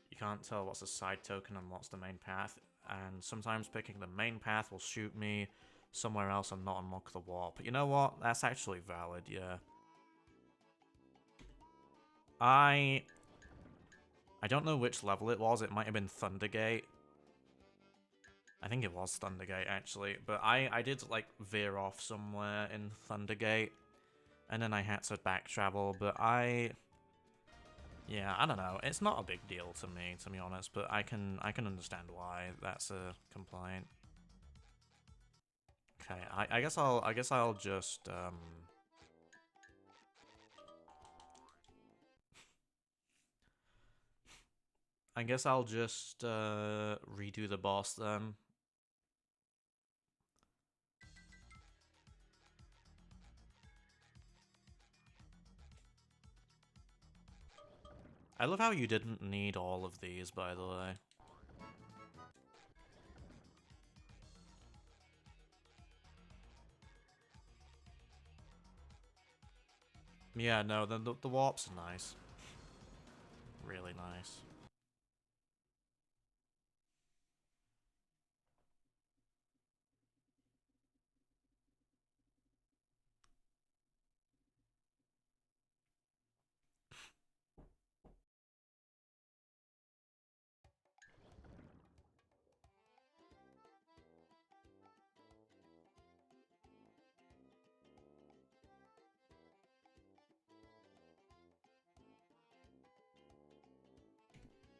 you can't tell what's a side token and what's the main path, and sometimes picking the main path will shoot me somewhere else and not unlock the warp. But you know what? That's actually valid, yeah. I don't know which level it was. It might have been Thundergate. I think it was Thundergate, actually. But I did, like, veer off somewhere in Thundergate, and then I had to back travel, but yeah, I don't know. It's not a big deal to me, to be honest, but I can understand why that's a complaint. Okay, I guess I'll just I guess I'll just redo the boss then. I love how you didn't need all of these, by the way. Yeah, no, the warps are nice. Really nice.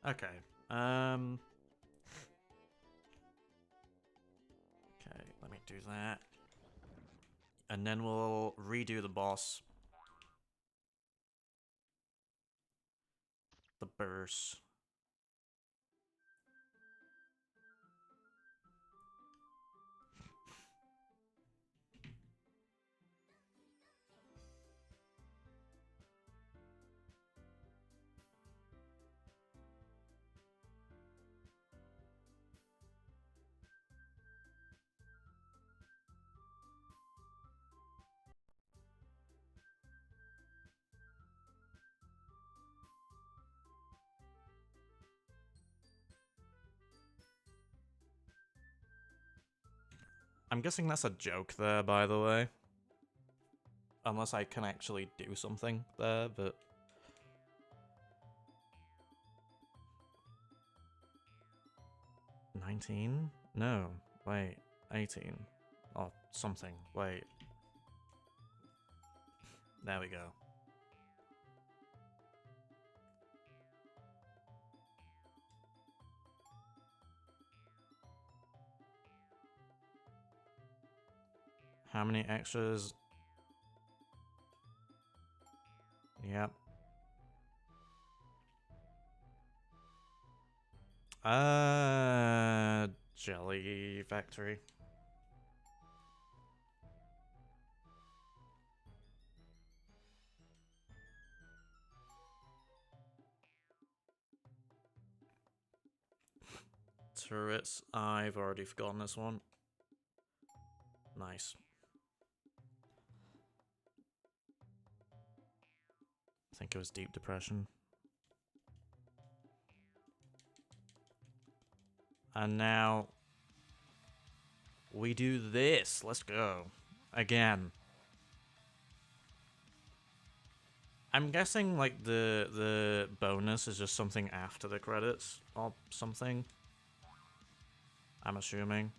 Okay. Okay, let me do that. And then we'll redo the boss. The burst. I'm guessing that's a joke there, by the way. Unless I can actually do something there, but... 19? No. Wait. 18. Or something. Wait. There we go. How many extras? Yep. Jelly factory. Turrets. I've already forgotten this one. Nice. I think it was Deep Depression. And now we do this. Let's go. Again. I'm guessing like the bonus is just something after the credits or something. I'm assuming.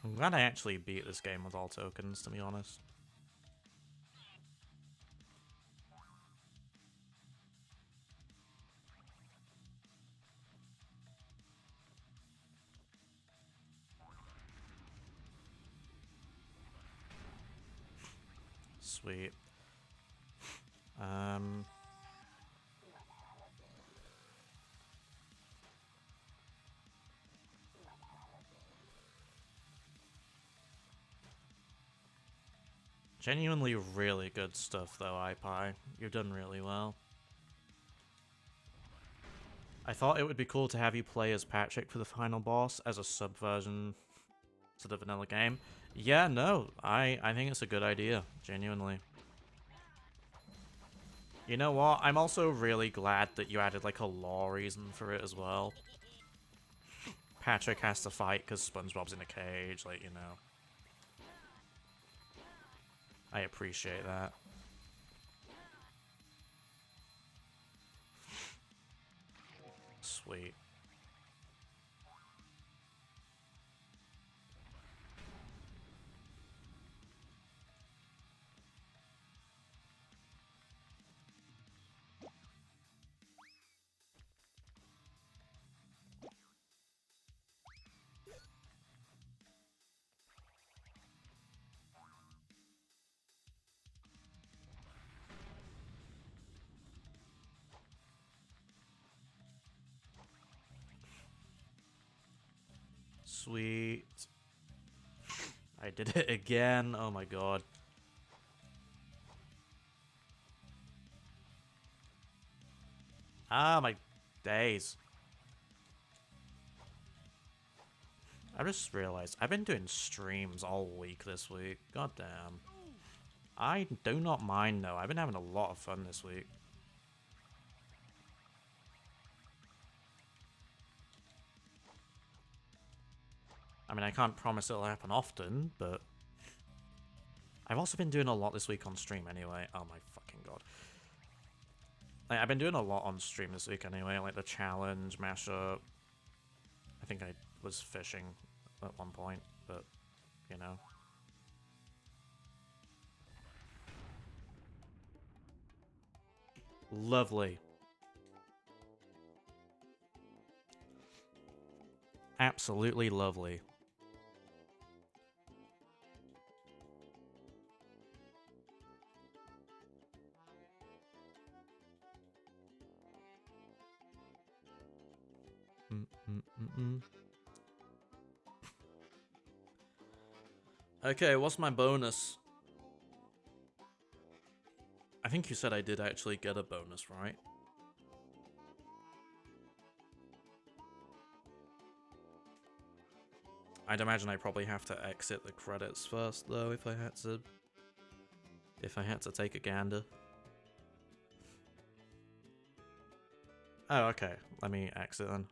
I'm glad I actually beat this game with all tokens, to be honest. Sweet. Genuinely really good stuff though, iPie. You've done really well. I thought it would be cool to have you play as Patrick for the final boss as a subversion to the vanilla game. Yeah, no, I think it's a good idea, genuinely. You know what? I'm also really glad that you added like a lore reason for it as well. Patrick has to fight because SpongeBob's in a cage, like, you know. I appreciate that. Sweet. Sweet. I did it again. Oh my god. Ah, my days. I just realized I've been doing streams all week this week. God damn. I do not mind though. I've been having a lot of fun this week. I mean, I can't promise it'll happen often, but I've also been doing a lot this week on stream anyway. Oh my fucking god. Like, I've been doing a lot on stream this week anyway, like the challenge, Mashup. I think I was fishing at one point, but, you know. Lovely. Absolutely lovely. Okay, what's my bonus? I think you said I did actually get a bonus, right? I'd imagine I probably have to exit the credits first, though, if I had to take a gander. Oh, okay. Let me exit then.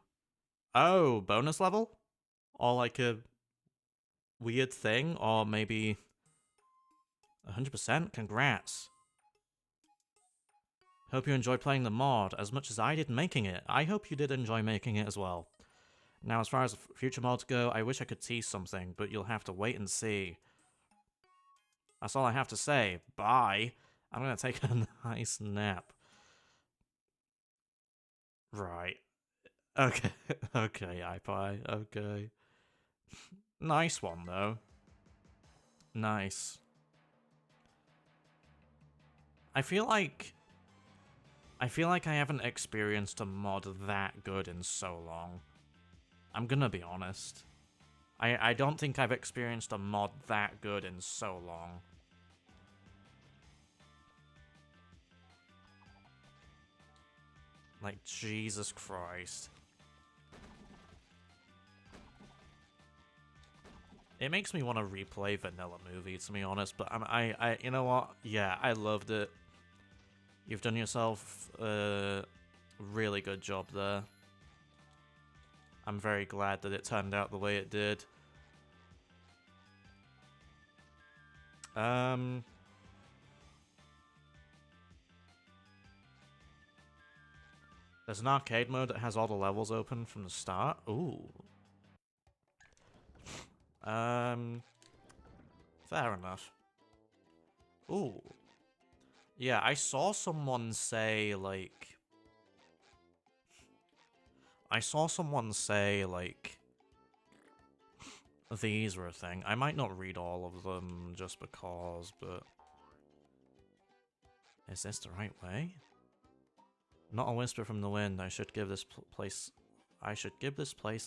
Oh, bonus level? Or like a weird thing? Or maybe 100%? Congrats. Hope you enjoyed playing the mod as much as I did making it. I hope you did enjoy making it as well. Now, as far as future mods go, I wish I could tease something, but you'll have to wait and see. That's all I have to say. Bye. I'm gonna take a nice nap. Right. Okay. Okay, iPie. Okay. Nice one, though. Nice. I feel like I haven't experienced a mod that good in so long. I'm gonna be honest. I don't think I've experienced a mod that good in so long. Like, Jesus Christ. It makes me want to replay Vanilla Movie, to be honest, but you know what? Yeah, I loved it. You've done yourself a really good job there. I'm very glad that it turned out the way it did. There's an arcade mode that has all the levels open from the start. Ooh. Fair enough. Ooh. Yeah, I saw someone say, like... these were a thing. I might not read all of them just because, but... Is this the right way? Not a whisper from the wind. I should give this place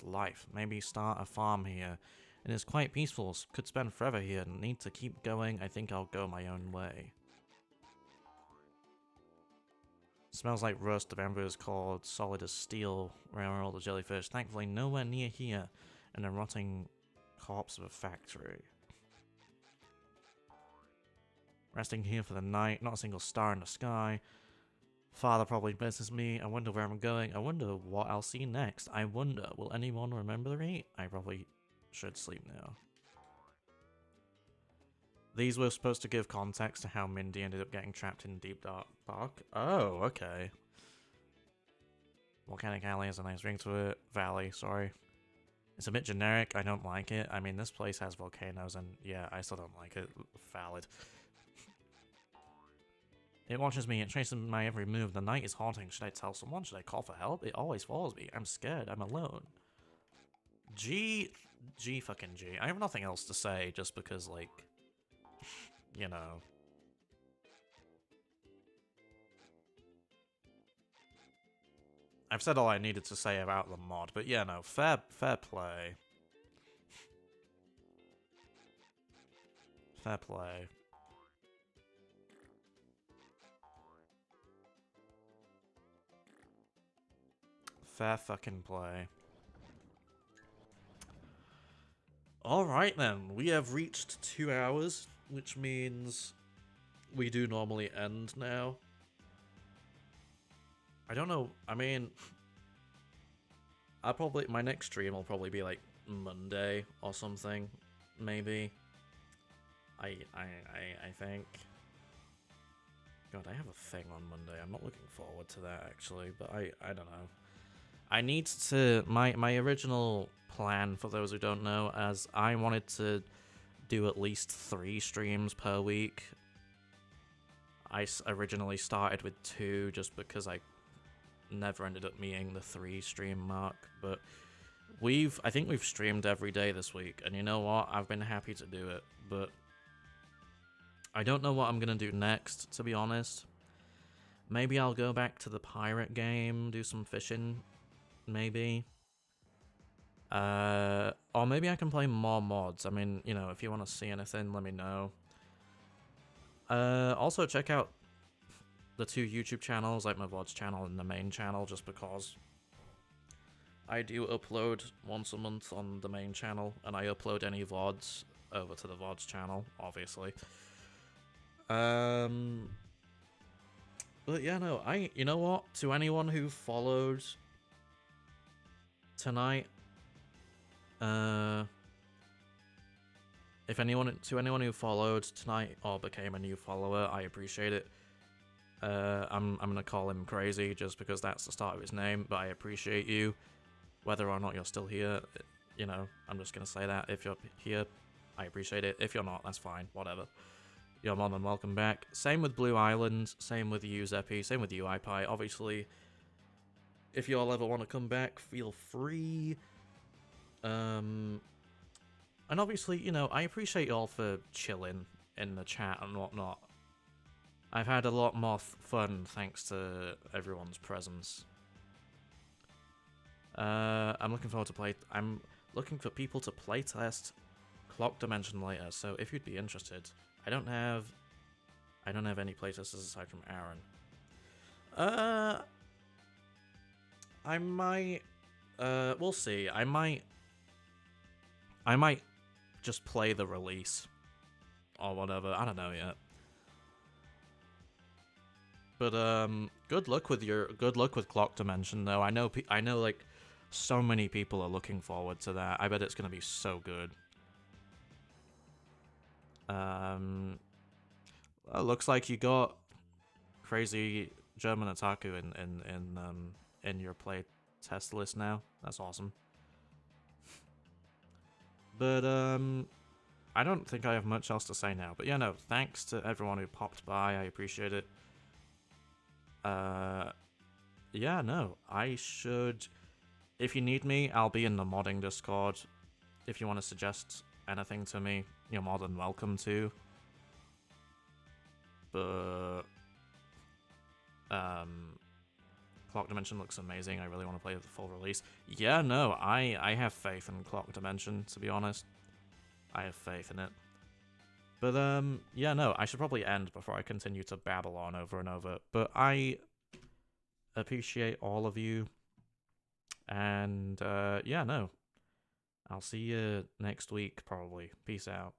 life. Maybe start a farm here. It is quite peaceful. Could spend forever here. Need to keep going. I think I'll go my own way. Smells like rust. The bamboo is cold, solid as steel. Where are all the jellyfish? Thankfully, nowhere near here. And a rotting corpse of a factory. Resting here for the night. Not a single star in the sky. Father probably misses me. I wonder where I'm going. I wonder what I'll see next. I wonder, will anyone remember me? I probably should sleep now. These were supposed to give context to how Mindy ended up getting trapped in Deep Dark Park. Oh, okay. Volcanic Alley has a nice ring to it. Valley, sorry. It's a bit generic. I don't like it. I mean, this place has volcanoes, and yeah, I still don't like it. Valid. It watches me, it traces my every move. The night is haunting. Should I tell someone? Should I call for help? It always follows me. I'm scared. I'm alone. G fucking G. I have nothing else to say just because, like, you know. I've said all I needed to say about the mod, but yeah, no, fair play. Fair play. Fair fucking play. Alright then, we have reached 2 hours, which means we do normally end now. I don't know, I mean, my next stream will probably be like Monday or something, maybe. I think. God, I have a thing on Monday. I'm not looking forward to that actually, but I don't know. I need to my original plan, for those who don't know, as I wanted to do at least 3 streams per week. I originally started with 2 just because I never ended up meeting the 3 stream mark, but I think we've streamed every day this week, and you know what? I've been happy to do it, but I don't know what I'm gonna do next, to be honest. Maybe I'll go back to the pirate game, do some fishing, maybe. Or maybe I can play more mods. I mean, you know, if you want to see anything, let me know. Also check out the 2 YouTube channels, like my VODs channel and the main channel, just because I do upload once a month on the main channel, and I upload any VODs over to the VODs channel, obviously. But yeah, no, you know what? To anyone who followed tonight, to anyone who followed tonight or became a new follower, I appreciate it. I'm gonna call him Crazy just because that's the start of his name, but I appreciate you. whether or not you're still here, you know, I'm just gonna say that. If you're here, I appreciate it. If you're not, that's fine, whatever. You're more than welcome back. Same with Blue Island, same with you, Zeppy, same with you, iPie. Obviously, if you all ever want to come back, feel free. And obviously, you know, I appreciate y'all for chilling in the chat and whatnot. I've had a lot more fun thanks to everyone's presence. I'm looking forward to I'm looking for people to playtest Clock Dimension later, so if you'd be interested, I don't have any playtesters aside from Aaron. I might, we'll see. I might just play the release or whatever. I don't know yet. But good luck with Clock Dimension though. I know like so many people are looking forward to that. I bet it's gonna be so good. Looks like you got Crazy German Otaku in your play test list now. That's awesome. But I don't think I have much else to say now. But yeah, no, thanks to everyone who popped by. I appreciate it. Yeah, no, I should. If you need me, I'll be in the modding Discord. If you want to suggest anything to me, you're more than welcome to. But Clock Dimension looks amazing. I really want to play the full release. Yeah, no, I have faith in Clock Dimension, to be honest. I have faith in it. But yeah, no, I should probably end before I continue to babble on over and over. But I appreciate all of you. And yeah, no, I'll see you next week, probably. Peace out.